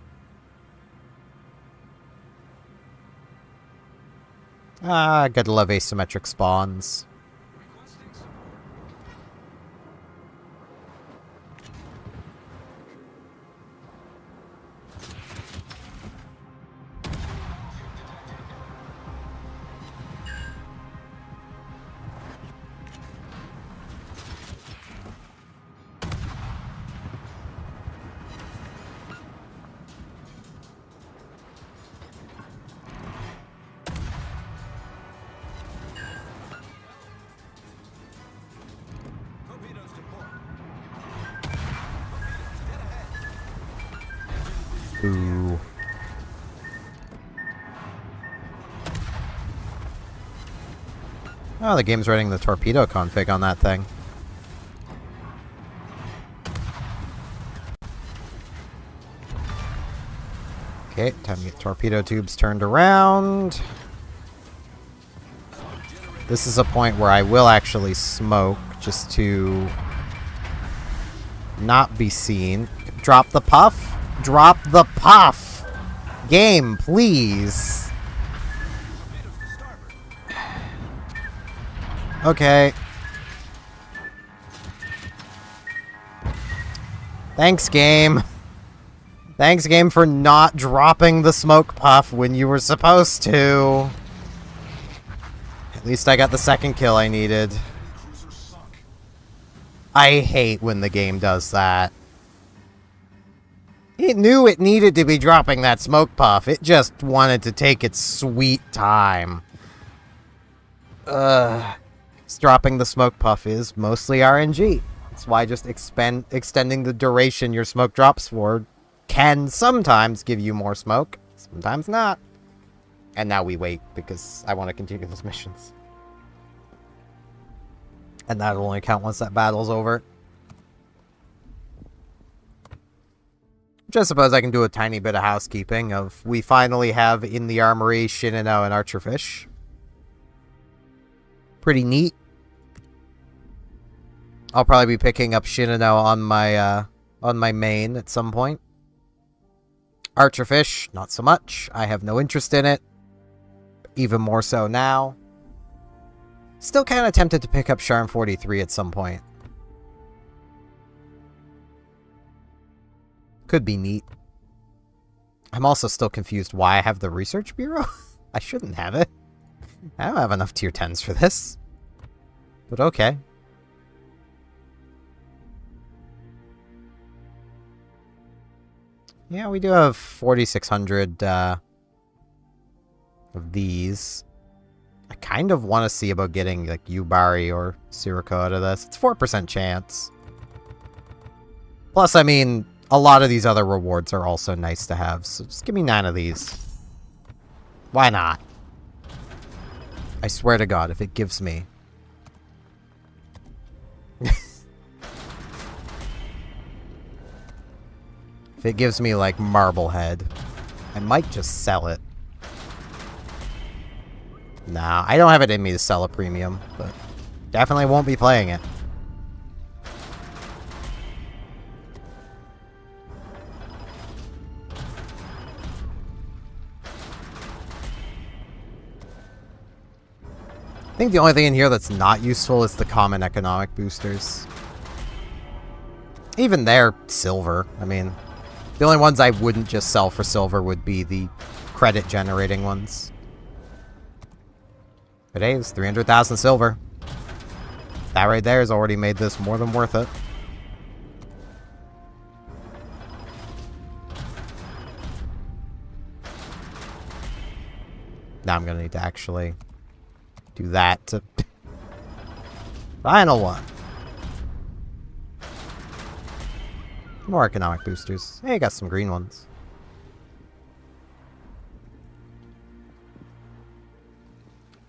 Ah, gotta love asymmetric spawns. Ooh. Oh, the game's running the torpedo config on that thing. Okay, time to get torpedo tubes turned around. This is a point where I will actually smoke, just to not be seen. Drop the puff. Drop the puff! Game, please. Okay. Thanks, game. Thanks, game, for not dropping the smoke puff when you were supposed to. At least I got the second kill I needed. I hate when the game does that. It knew it needed to be dropping that smoke puff. It just wanted to take its sweet time. Dropping the smoke puff is mostly RNG. That's why just extending the duration your smoke drops for can sometimes give you more smoke, sometimes not. And now we wait because I want to continue those missions. And that'll only count once that battle's over. Which I suppose I can do a tiny bit of housekeeping of we finally have in the armory Shinano and Archerfish. Pretty neat. I'll probably be picking up Shinano on my main at some point. Archerfish, not so much. I have no interest in it. Even more so now. Still kind of tempted to pick up Charm 43 at some point. Could be neat. I'm also still confused why I have the Research Bureau. I shouldn't have it. I don't have enough tier 10s for this. But okay. Yeah, we do have 4,600 of these. I kind of want to see about getting like Yubari or Sirocco out of this. It's 4% chance. Plus, I mean, a lot of these other rewards are also nice to have, so just give me 9 of these. Why not? I swear to God, if it gives me... If it gives me, like, Marblehead, I might just sell it. Nah, I don't have it in me to sell a premium, but definitely won't be playing it. I think the only thing in here that's not useful is the common economic boosters. Even they're silver. I mean, the only ones I wouldn't just sell for silver would be the credit generating ones. But hey, it's 300,000 silver. That right there has already made this more than worth it. Now I'm gonna need to actually do that to... Final one. More economic boosters. Hey, got some green ones.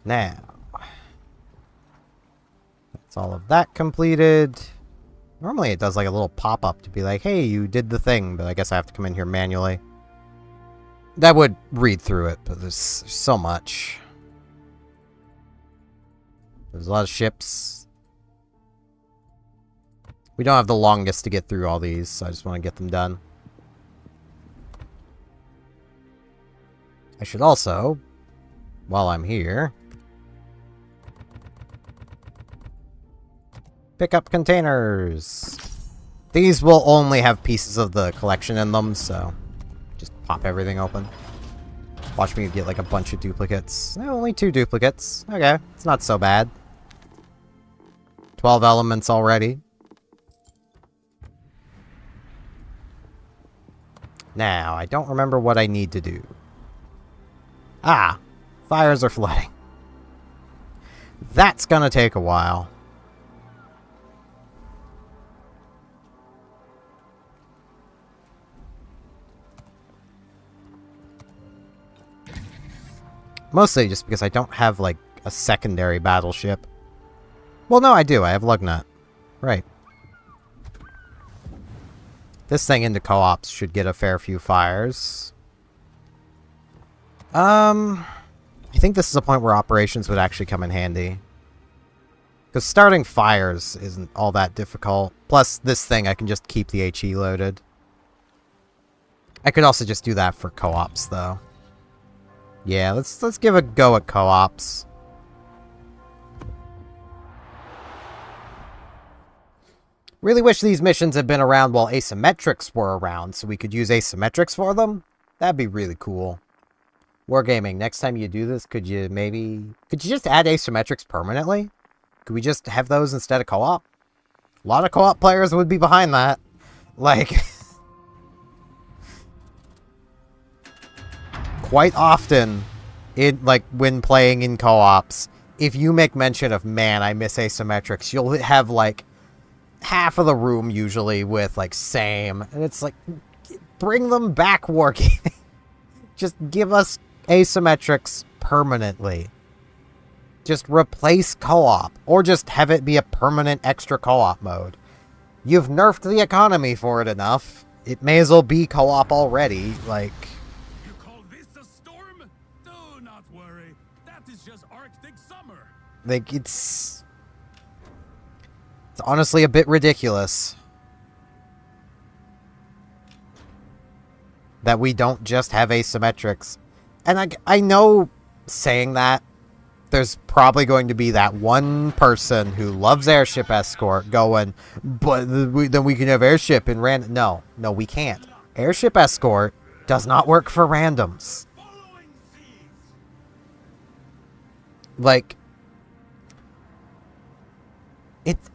Now. That's all of that completed. Normally it does like a little pop-up to be like, hey, you did the thing, but I guess I have to come in here manually. That would read through it, but there's so much. There's a lot of ships. We don't have the longest to get through all these, so I just want to get them done. I should also, while I'm here, pick up containers. These will only have pieces of the collection in them, so just pop everything open. Watch me get like a bunch of duplicates. No, only 2 duplicates. Okay, it's not so bad. 12 elements already. Now, I don't remember what I need to do. Ah! Fires are flooding. That's gonna take a while. Mostly just because I don't have, like, a secondary battleship. Well, no, I do. I have Lugnut. Right. This thing into co-ops should get a fair few fires. I think this is a point where operations would actually come in handy. Because starting fires isn't all that difficult. Plus, this thing, I can just keep the HE loaded. I could also just do that for co-ops, though. Yeah, let's give a go at co-ops. Really wish these missions had been around while asymmetrics were around, so we could use asymmetrics for them. That'd be really cool. Wargaming, next time you do this, could you just add asymmetrics permanently? Could we just have those instead of co-op? A lot of co-op players would be behind that. Like... quite often, when playing in co-ops, if you make mention of, man, I miss asymmetrics, you'll have, like, half of the room usually with, like, same. And it's like, bring them back, Wargaming. Just give us asymmetrics permanently. Just replace co-op. Or just have it be a permanent extra co-op mode. You've nerfed the economy for it enough. it may as well be co-op already. Like, You call this a storm? Do not worry. That is just Arctic summer. it's honestly a bit ridiculous that we don't just have asymmetrics. And I know saying that, there's probably going to be that one person who loves Airship Escort going, but then we can have Airship in random. No, we can't. Airship Escort does not work for randoms. Like,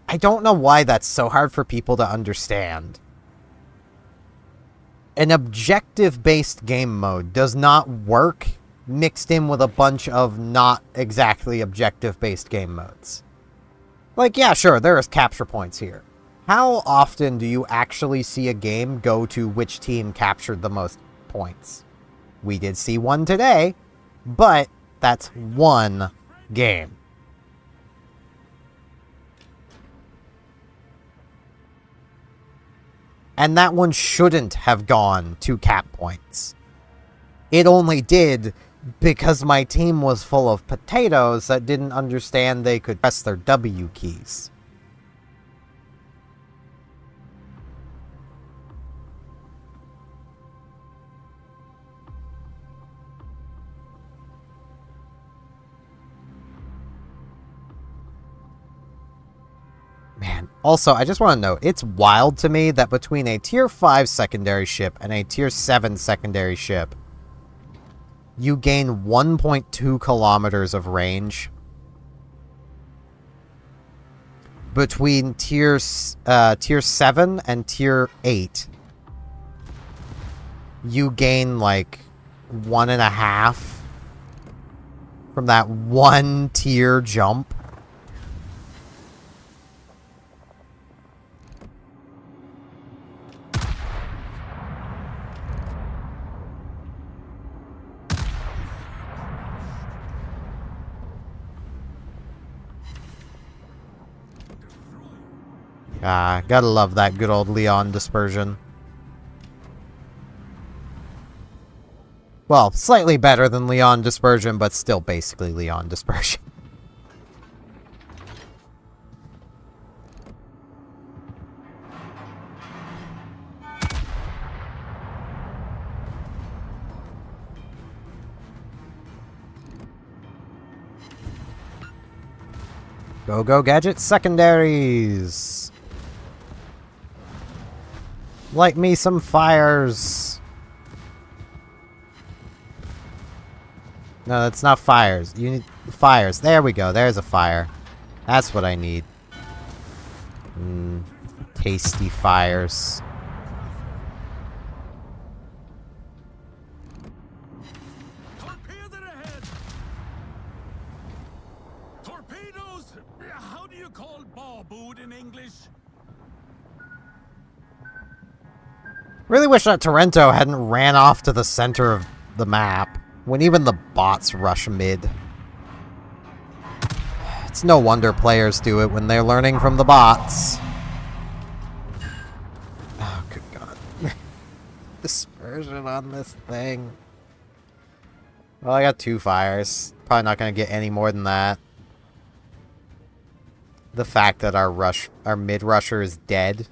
I don't know why that's so hard for people to understand. An objective-based game mode does not work mixed in with a bunch of not exactly objective-based game modes. Like, yeah, sure, there is capture points here. How often do you actually see a game go to which team captured the most points? We did see one today, but that's one game. And that one shouldn't have gone to cap points. It only did because my team was full of potatoes that didn't understand they could press their W keys. Man, also, I just want to note, it's wild to me that between a tier 5 secondary ship and a tier 7 secondary ship, you gain 1.2 kilometers of range. Between tier 7 and tier 8, you gain like 1.5 from that one tier jump. Ah, gotta love that good old Leon dispersion. Well, slightly better than Leon dispersion, but still basically Leon dispersion. Go, gadget secondaries! Light me some fires! No, that's not fires. You need fires. There we go. There's a fire. That's what I need. Tasty fires. Torpedo ahead! Torpedoes? How do you call bawboot in English? Really wish that Torrento hadn't ran off to the center of the map when even the bots rush mid. It's no wonder players do it when they're learning from the bots. Oh, good God. Dispersion on this thing. Well, I got 2 fires. Probably not going to get any more than that. The fact that our mid rusher is dead.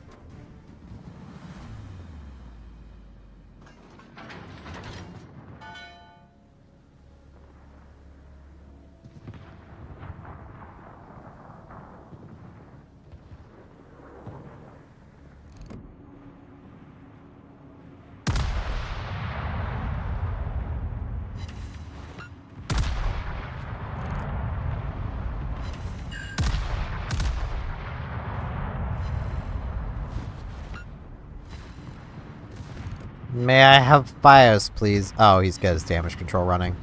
May I have fires, please? Oh, he's got his damage control running.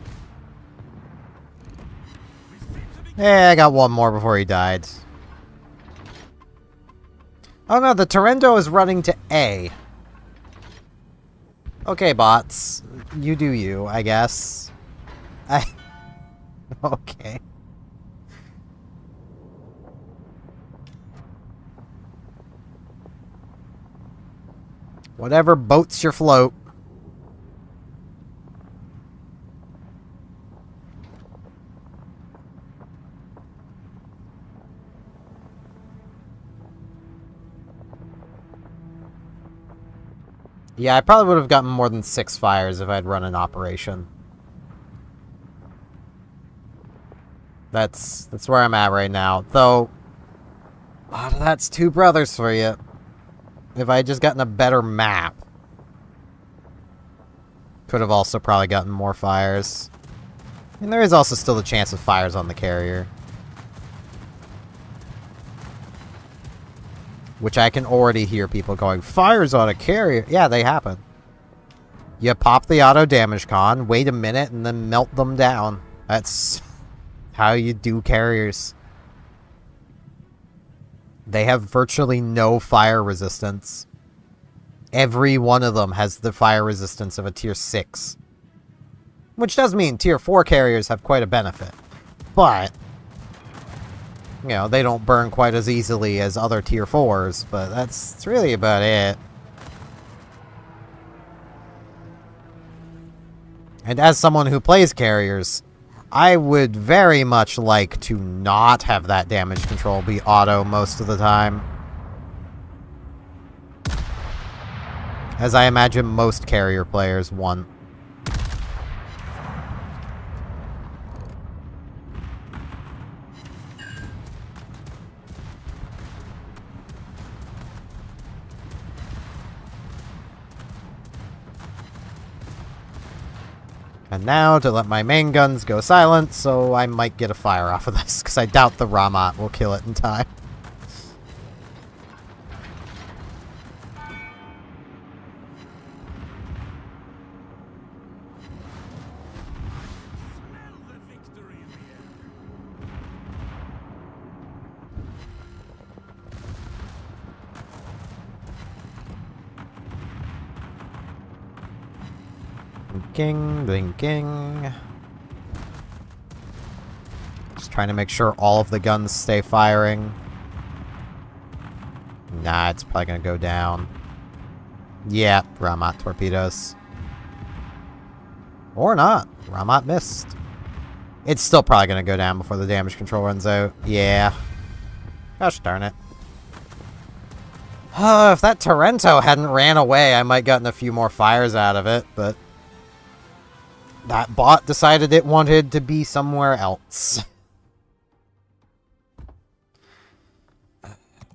Hey, I got one more before he died. Oh no, the Torrento is running to A. Okay, bots. You do you, I guess. Okay. Whatever boats your float. Yeah, I probably would have gotten more than 6 fires if I'd run an operation. That's where I'm at right now. Though, that's 2 brothers for you. If I had just gotten a better map. Could have also probably gotten more fires. And there is also still the chance of fires on the carrier. Which I can already hear people going, fires on a carrier. Yeah, they happen. You pop the auto damage con, wait a minute, and then melt them down. That's how you do carriers. They have virtually no fire resistance. Every one of them has the fire resistance of a tier 6. Which does mean tier 4 carriers have quite a benefit. But, you know, they don't burn quite as easily as other tier 4s, but that's really about it. And as someone who plays carriers, I would very much like to not have that damage control be auto most of the time. As I imagine most carrier players want. And now to let my main guns go silent, so I might get a fire off of this, because I doubt the Ramat will kill it in time. Smell the victory in the air. Blinking, blinking. Just trying to make sure all of the guns stay firing. Nah, it's probably gonna go down. Yeah, Ramat torpedoes. Or not. Ramat missed. It's still probably gonna go down before the damage control runs out. Yeah. Gosh darn it. If that Torrento hadn't ran away, I might gotten a few more fires out of it, but that bot decided it wanted to be somewhere else.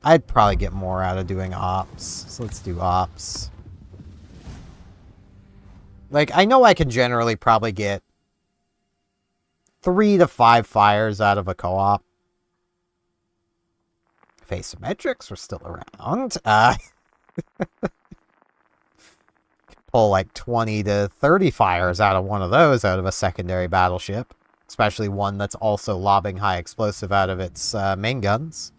I'd probably get more out of doing ops, so let's do ops. Like, I know I can generally probably get 3 to 5 fires out of a co-op. If asymmetrics were still around, pull like 20 to 30 fires out of one of those out of a secondary battleship. Especially one that's also lobbing high explosive out of its main guns.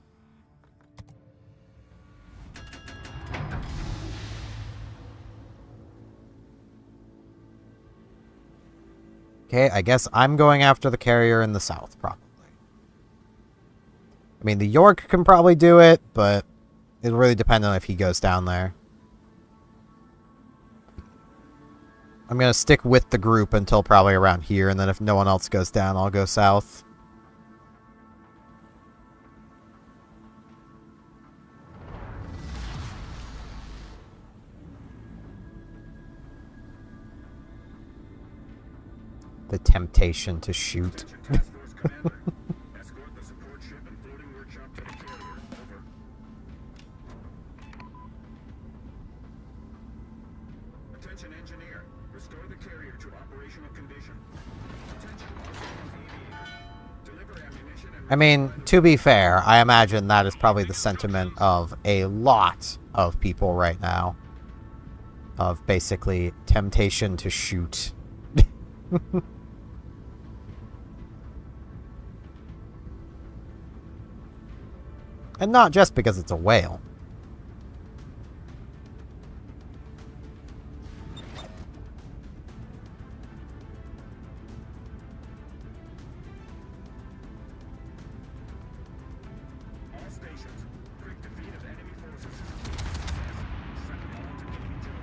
Okay, I guess I'm going after the carrier in the south, probably. I mean, the York can probably do it, but it'll really depend on if he goes down there. I'm going to stick with the group until probably around here, and then if no one else goes down, I'll go south. The temptation to shoot. Attention engineer, restore the carrier to operational condition. Attention aviator, deliver ammunition and I mean, to be fair, I imagine that is probably the sentiment of a lot of people right now. Of basically temptation to shoot. And not just because it's a whale. all stations. Quick defeat of enemy forces. Send them all to Navy Joe.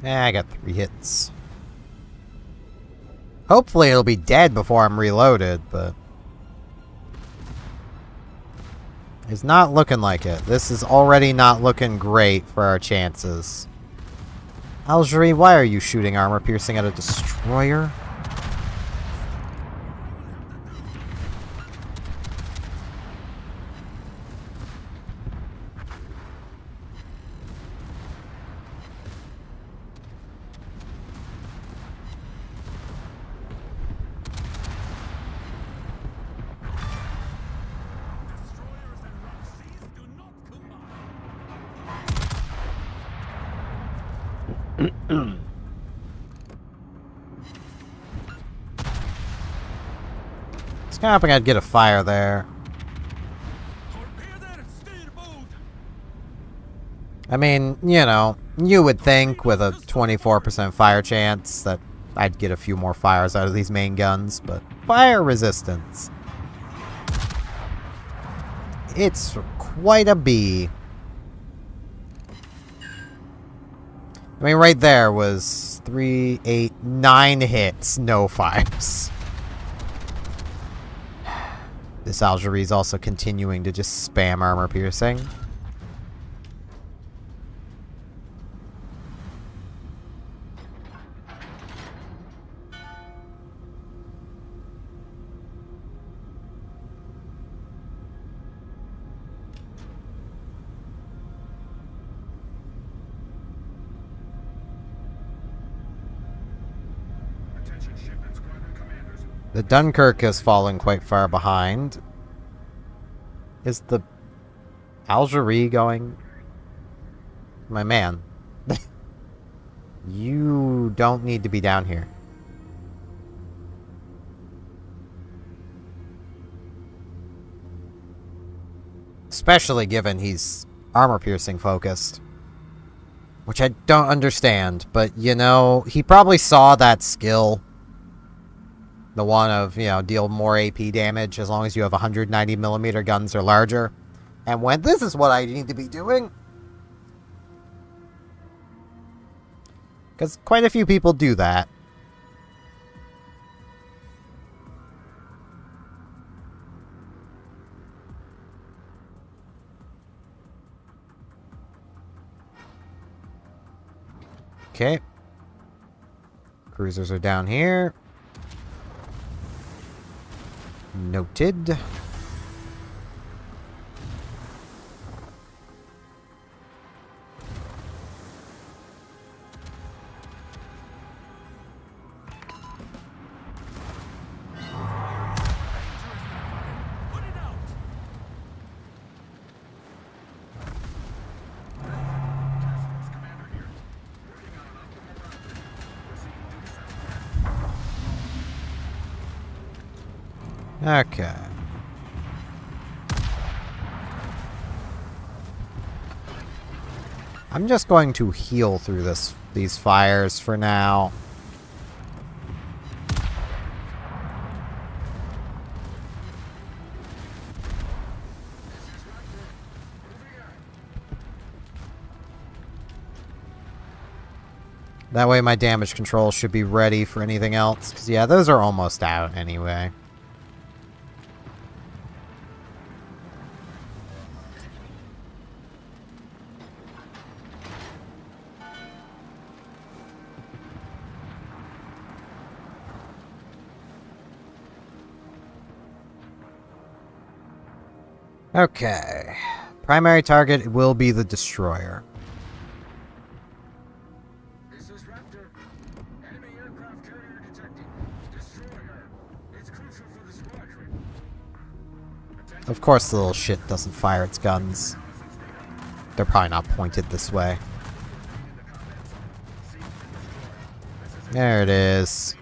I got 3 hits. Hopefully it'll be dead before I'm reloaded, but... it's not looking like it. This is already not looking great for our chances. Algerie, why are you shooting armor piercing at a destroyer? I was kind of hoping I'd get a fire there. I mean, you know, you would think with a 24% fire chance that I'd get a few more fires out of these main guns, but fire resistance. It's quite a bee. I mean, right there was 3, 8, 9 hits, no fires. This Algerie is also continuing to just spam armor piercing. The Dunkirk is falling quite far behind. Is the Algerie going? My man. You don't need to be down here. Especially given he's armor-piercing focused. Which I don't understand, but, you know, he probably saw that skill. The one of, you know, deal more AP damage as long as you have 190mm guns or larger. And when this is what I need to be doing. Because quite a few people do that. Okay. Cruisers are down here. Noted. Okay. I'm just going to heal through these fires for now. That way my damage control should be ready for anything else. 'Cause yeah, those are almost out anyway. Okay. Primary target will be the destroyer. This is Raptor. Enemy aircraft carrier detected. Destroyer. It's crucial for the squadron. Of course the little shit doesn't fire its guns. They're probably not pointed this way. There it is.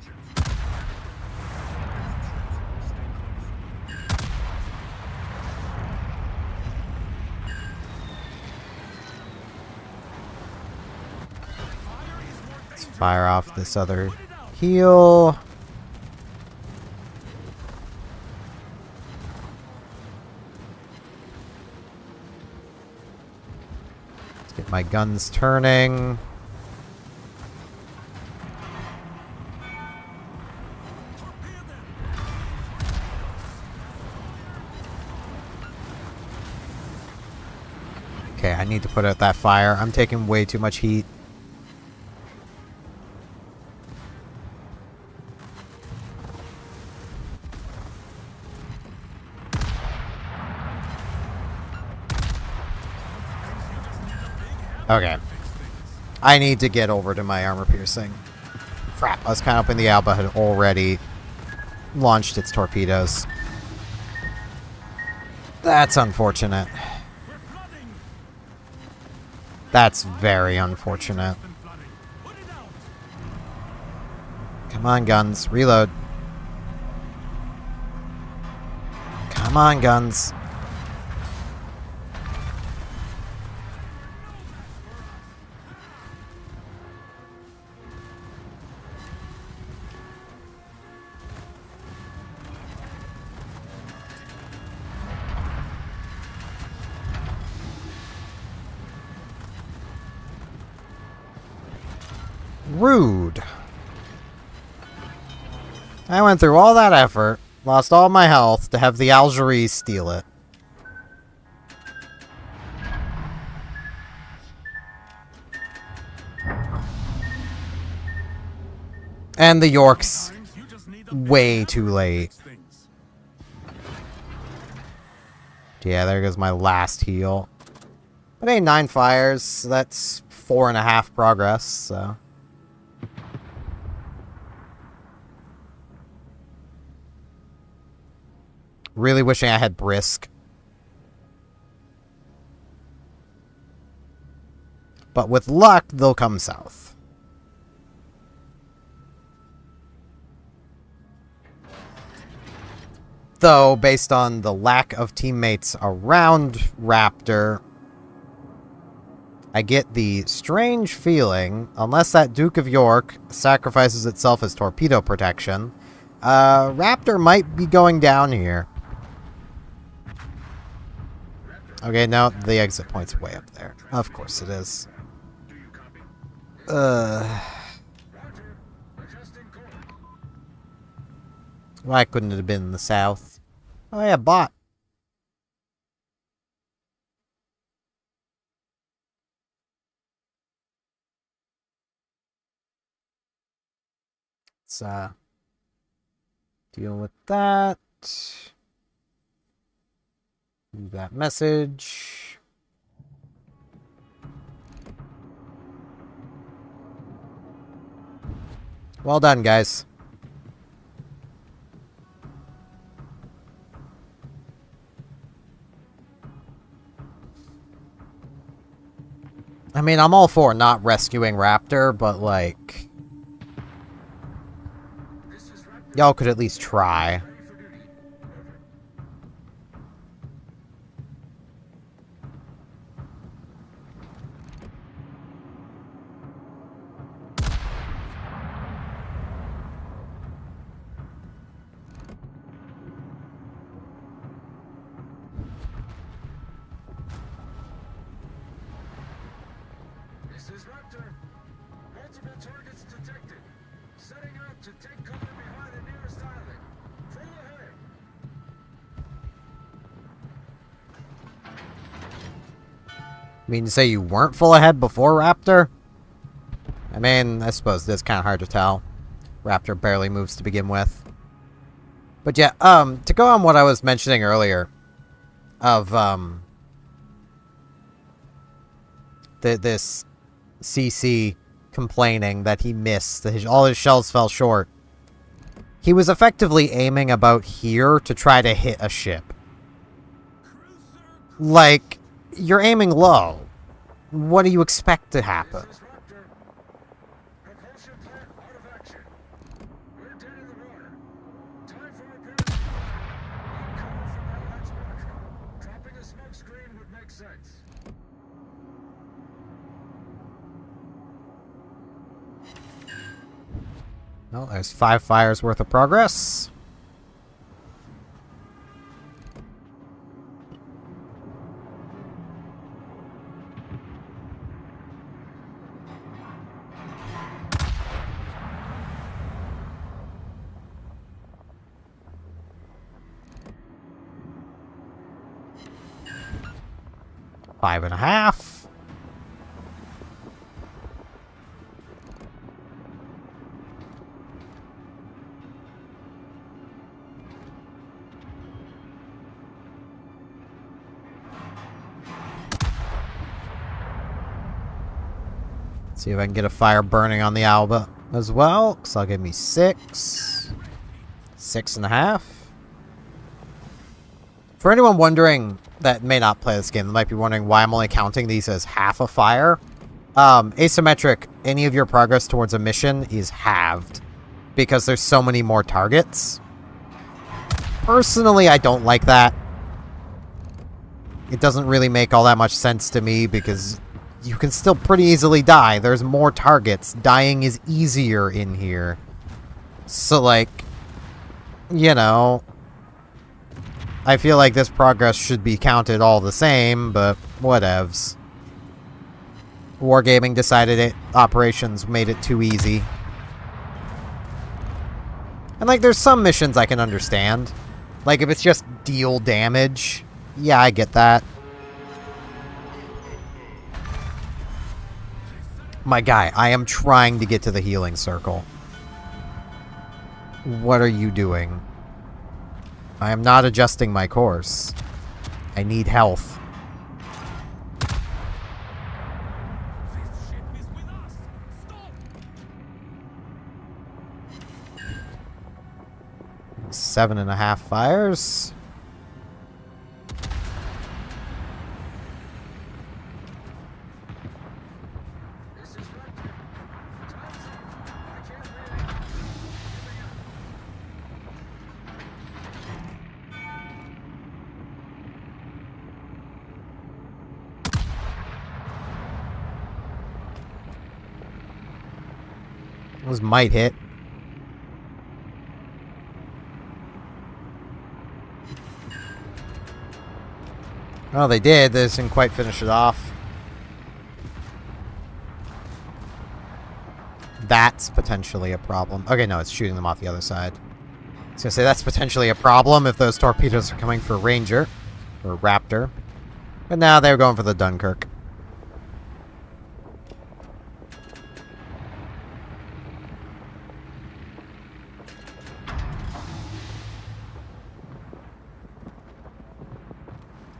Let's fire off this other heal. Let's get my guns turning. Okay, I need to put out that fire. I'm taking way too much heat. Okay. I need to get over to my armor piercing. Crap, I was kind of hoping the Alba had already launched its torpedoes. That's unfortunate. That's very unfortunate. Come on, guns. Reload. Come on, guns. Rude. I went through all that effort, lost all my health, to have the Algeries steal it. And the York's way too late. Yeah, there goes my last heal. But hey, 9 fires, that's 4.5 progress, so... Really wishing I had Brisk. But with luck, they'll come south. Though, based on the lack of teammates around Raptor, I get the strange feeling, unless that Duke of York sacrifices itself as torpedo protection, Raptor might be going down here. Okay, now the exit point's way up there. Of course it is. Why couldn't it have been in the south? Oh yeah, bot. Let's deal with that. Leave that message. Well done, guys. I mean, I'm all for not rescuing Raptor, but like... y'all could at least try. This is Raptor. Multiple targets detected. Setting up to take cover behind the nearest island. Full ahead. Mean to say you weren't full ahead before Raptor? I mean, I suppose it's kind of hard to tell. Raptor barely moves to begin with. But yeah, to go on what I was mentioning earlier of, this CC complaining that he missed, that all his shells fell short. He was effectively aiming about here to try to hit a ship. Like, you're aiming low. What do you expect to happen? This is Raptor. Propulsion plant out of action. We're dead in the water. Time for repair. Need cover from Allied squadron. Dropping a smoke screen would make sense. Well, there's 5 fires worth of progress. 5.5. See if I can get a fire burning on the Alba as well. So that'll give me 6. 6.5. For anyone wondering that may not play this game, that might be wondering why I'm only counting these as half a fire. Asymmetric, any of your progress towards a mission is halved because there's so many more targets. Personally, I don't like that. It doesn't really make all that much sense to me because you can still pretty easily die. There's more targets. Dying is easier in here. So, like, you know, I feel like this progress should be counted all the same, but whatevs. Wargaming decided operations made it too easy. And, like, there's some missions I can understand. Like, if it's just deal damage, yeah, I get that. My guy, I am trying to get to the healing circle. What are you doing? I am not adjusting my course. I need health. This ship is with us. Stop. 7.5 fires. This is Rector. Time's up. I can't react. Giving up. Those might hit. Oh, they did. They just didn't quite finish it off. That's potentially a problem. Okay, no, it's shooting them off the other side. I was gonna say that's potentially a problem if those torpedoes are coming for Ranger or Raptor. But now they're going for the Dunkirk.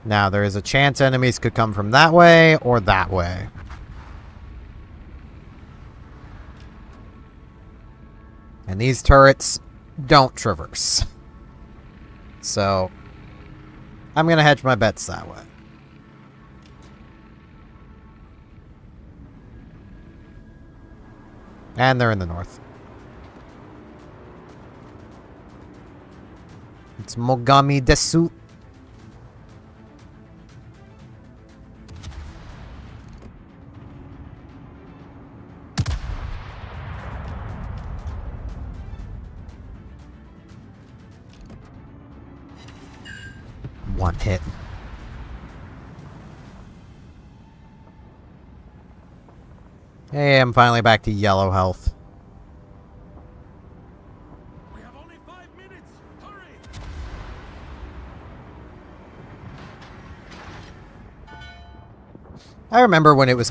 Now, there is a chance enemies could come from that way or that way. And these turrets don't traverse. So, I'm going to hedge my bets that way. And they're in the north. It's Mogami Desu. One hit. Hey, I'm finally back to yellow health. We have only 5 minutes. Hurry. I remember when it was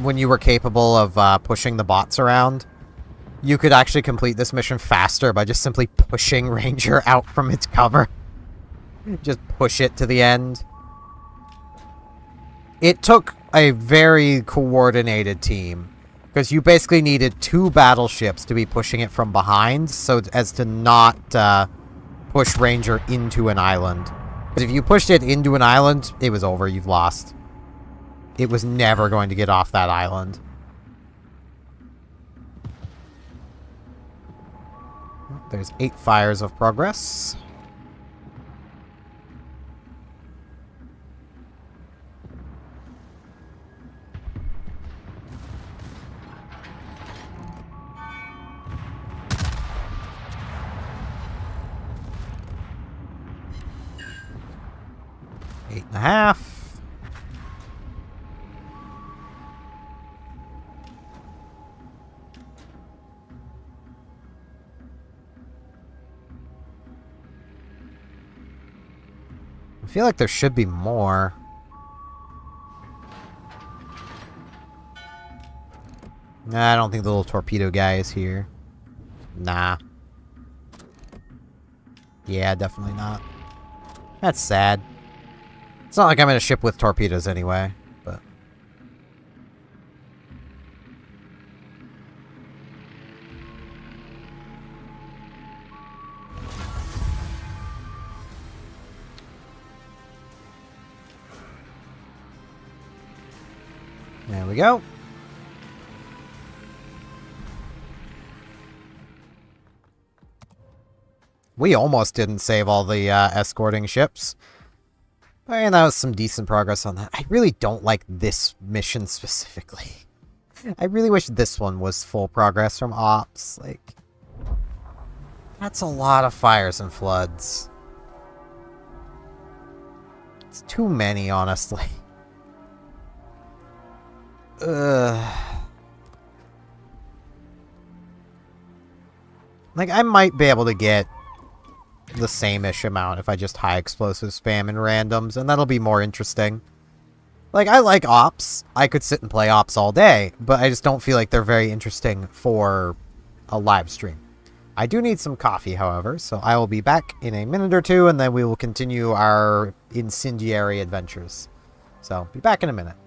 when you were capable of pushing the bots around. You could actually complete this mission faster by just simply pushing Ranger out from its cover. Just push it to the end. It took a very coordinated team, because you basically needed 2 battleships to be pushing it from behind, so as to not push Ranger into an island. But if you pushed it into an island, it was over. You've lost. It was never going to get off that island. There's 8 fires of progress. Eight and a half. I feel like there should be more. Nah, I don't think the little torpedo guy is here. Nah. Yeah, definitely not. That's sad. It's not like I'm in a ship with torpedoes anyway, but... There we go. We almost didn't save all the escorting ships. I mean, that was some decent progress on that. I really don't like this mission specifically. I really wish this one was full progress from ops. Like, that's a lot of fires and floods. It's too many, honestly. Ugh. Like, I might be able to get the same-ish amount if I just high explosive spam in randoms, and that'll be more interesting. Like, I like ops. I could sit and play ops all day, but I just don't feel like they're very interesting for a live stream. I do need some coffee, however, so I will be back in a minute or two, and then we will continue our incendiary adventures. So, be back in a minute.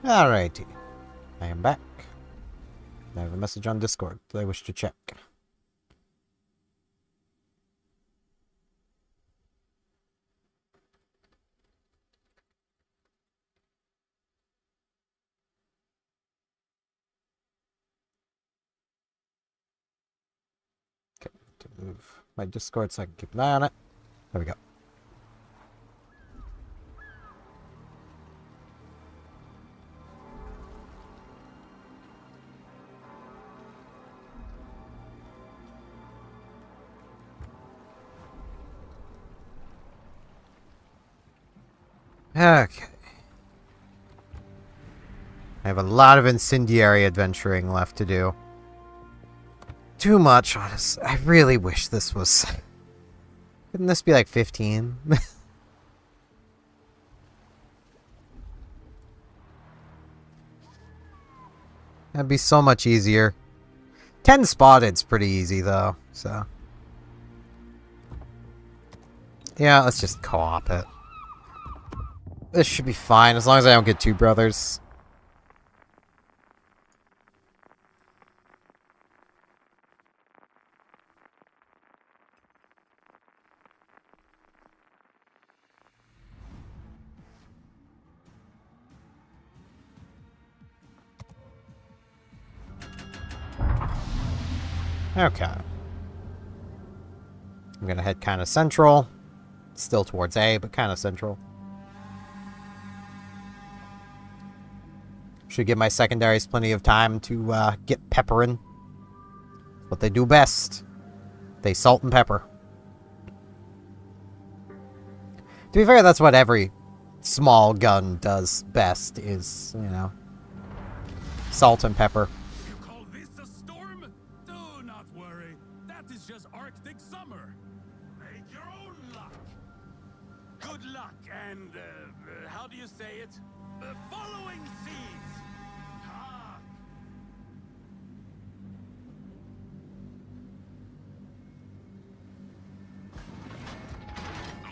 Alrighty. I am back. I have a message on Discord that I wish to check. Okay, to move my Discord so I can keep an eye on it. There we go. Okay. I have a lot of incendiary adventuring left to do. Too much, honestly. I really wish this was... Couldn't this be like 15? That'd be so much easier. 10 spotted's pretty easy, though, so... Yeah, let's just co-op it. This should be fine, as long as I don't get two brothers. Okay. I'm gonna head kind of central. Still towards A, but kind of central. Should give my secondaries plenty of time to get pepperin'. What they do best. They salt and pepper. To be fair, that's what every small gun does best, is, you know, salt and pepper. You call this a storm? Do not worry. That is just Arctic summer. Make your own luck. Good luck and, how do you say it? Following seas. Ah.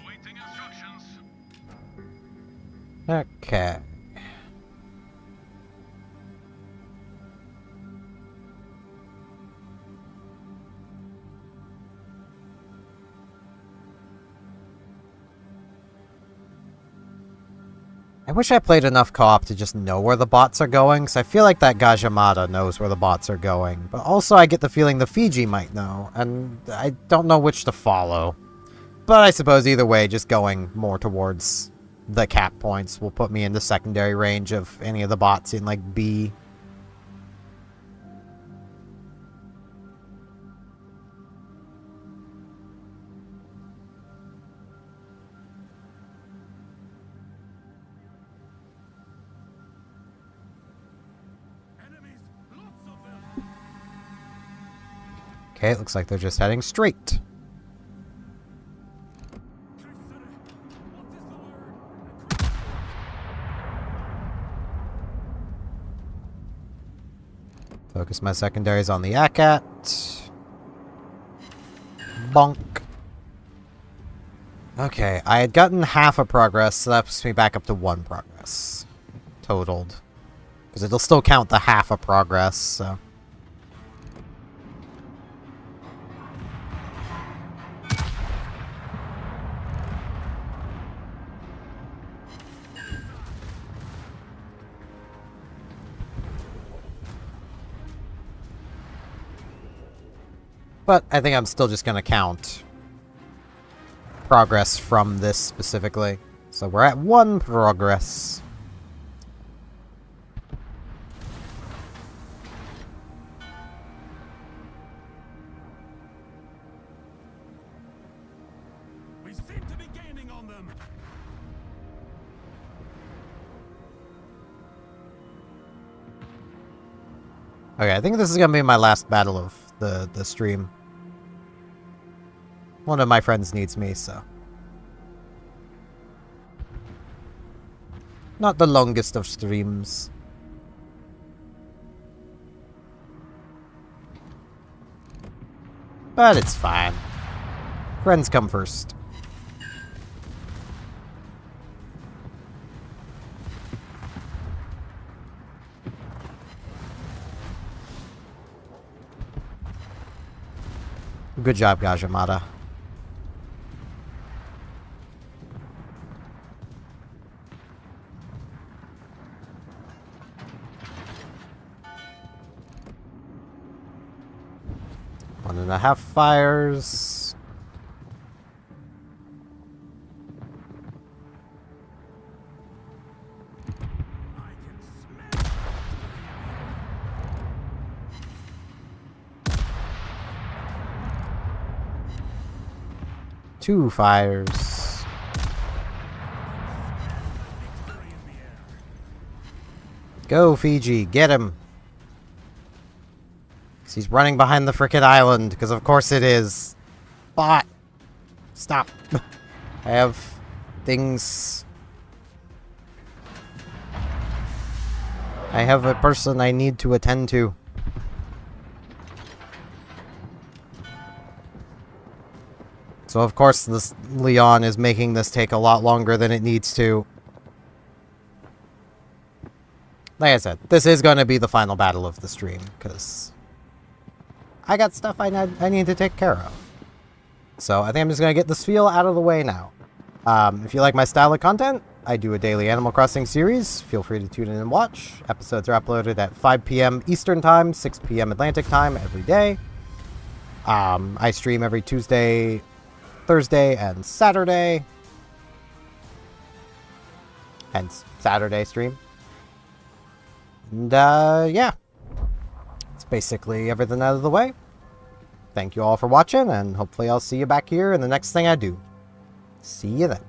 Awaiting instructions. Okay. I wish I played enough co-op to just know where the bots are going, because I feel like that Gajamada knows where the bots are going. But also I get the feeling the Fiji might know, and I don't know which to follow. But I suppose either way, just going more towards the cap points will put me in the secondary range of any of the bots in, like, B. Enemies, lots of them. Okay, it looks like they're just heading straight. Focus my secondaries on the ACAT. Bonk. Okay, I had gotten half a progress, so that puts me back up to 1 progress. Totaled. Because it'll still count the half a progress, so... But I think I'm still just going to count progress from this specifically. So we're at 1 progress. We seem to be gaining on them. Okay, I think this is going to be my last battle of the stream. One of my friends needs me, so... Not the longest of streams. But it's fine. Friends come first. Good job, Gajamada. One and a half fires. I can smell. 2 fires. Go, Fiji. Get him. 'Cause he's running behind the frickin' island, because of course it is. Bot. Stop. I have things. I have a person I need to attend to. So of course this Leon is making this take a lot longer than it needs to. Like I said, this is going to be the final battle of the stream, because I got stuff I need to take care of. So I think I'm just going to get this spiel out of the way now. If you like my style of content, I do a daily Animal Crossing series. Feel free to tune in and watch. Episodes are uploaded at 5 p.m. Eastern Time, 6 p.m. Atlantic Time every day. I stream every Tuesday, Thursday, and Saturday. Hence, Saturday stream. And, yeah. That's basically everything out of the way. Thank you all for watching, and hopefully I'll see you back here in the next thing I do. See you then.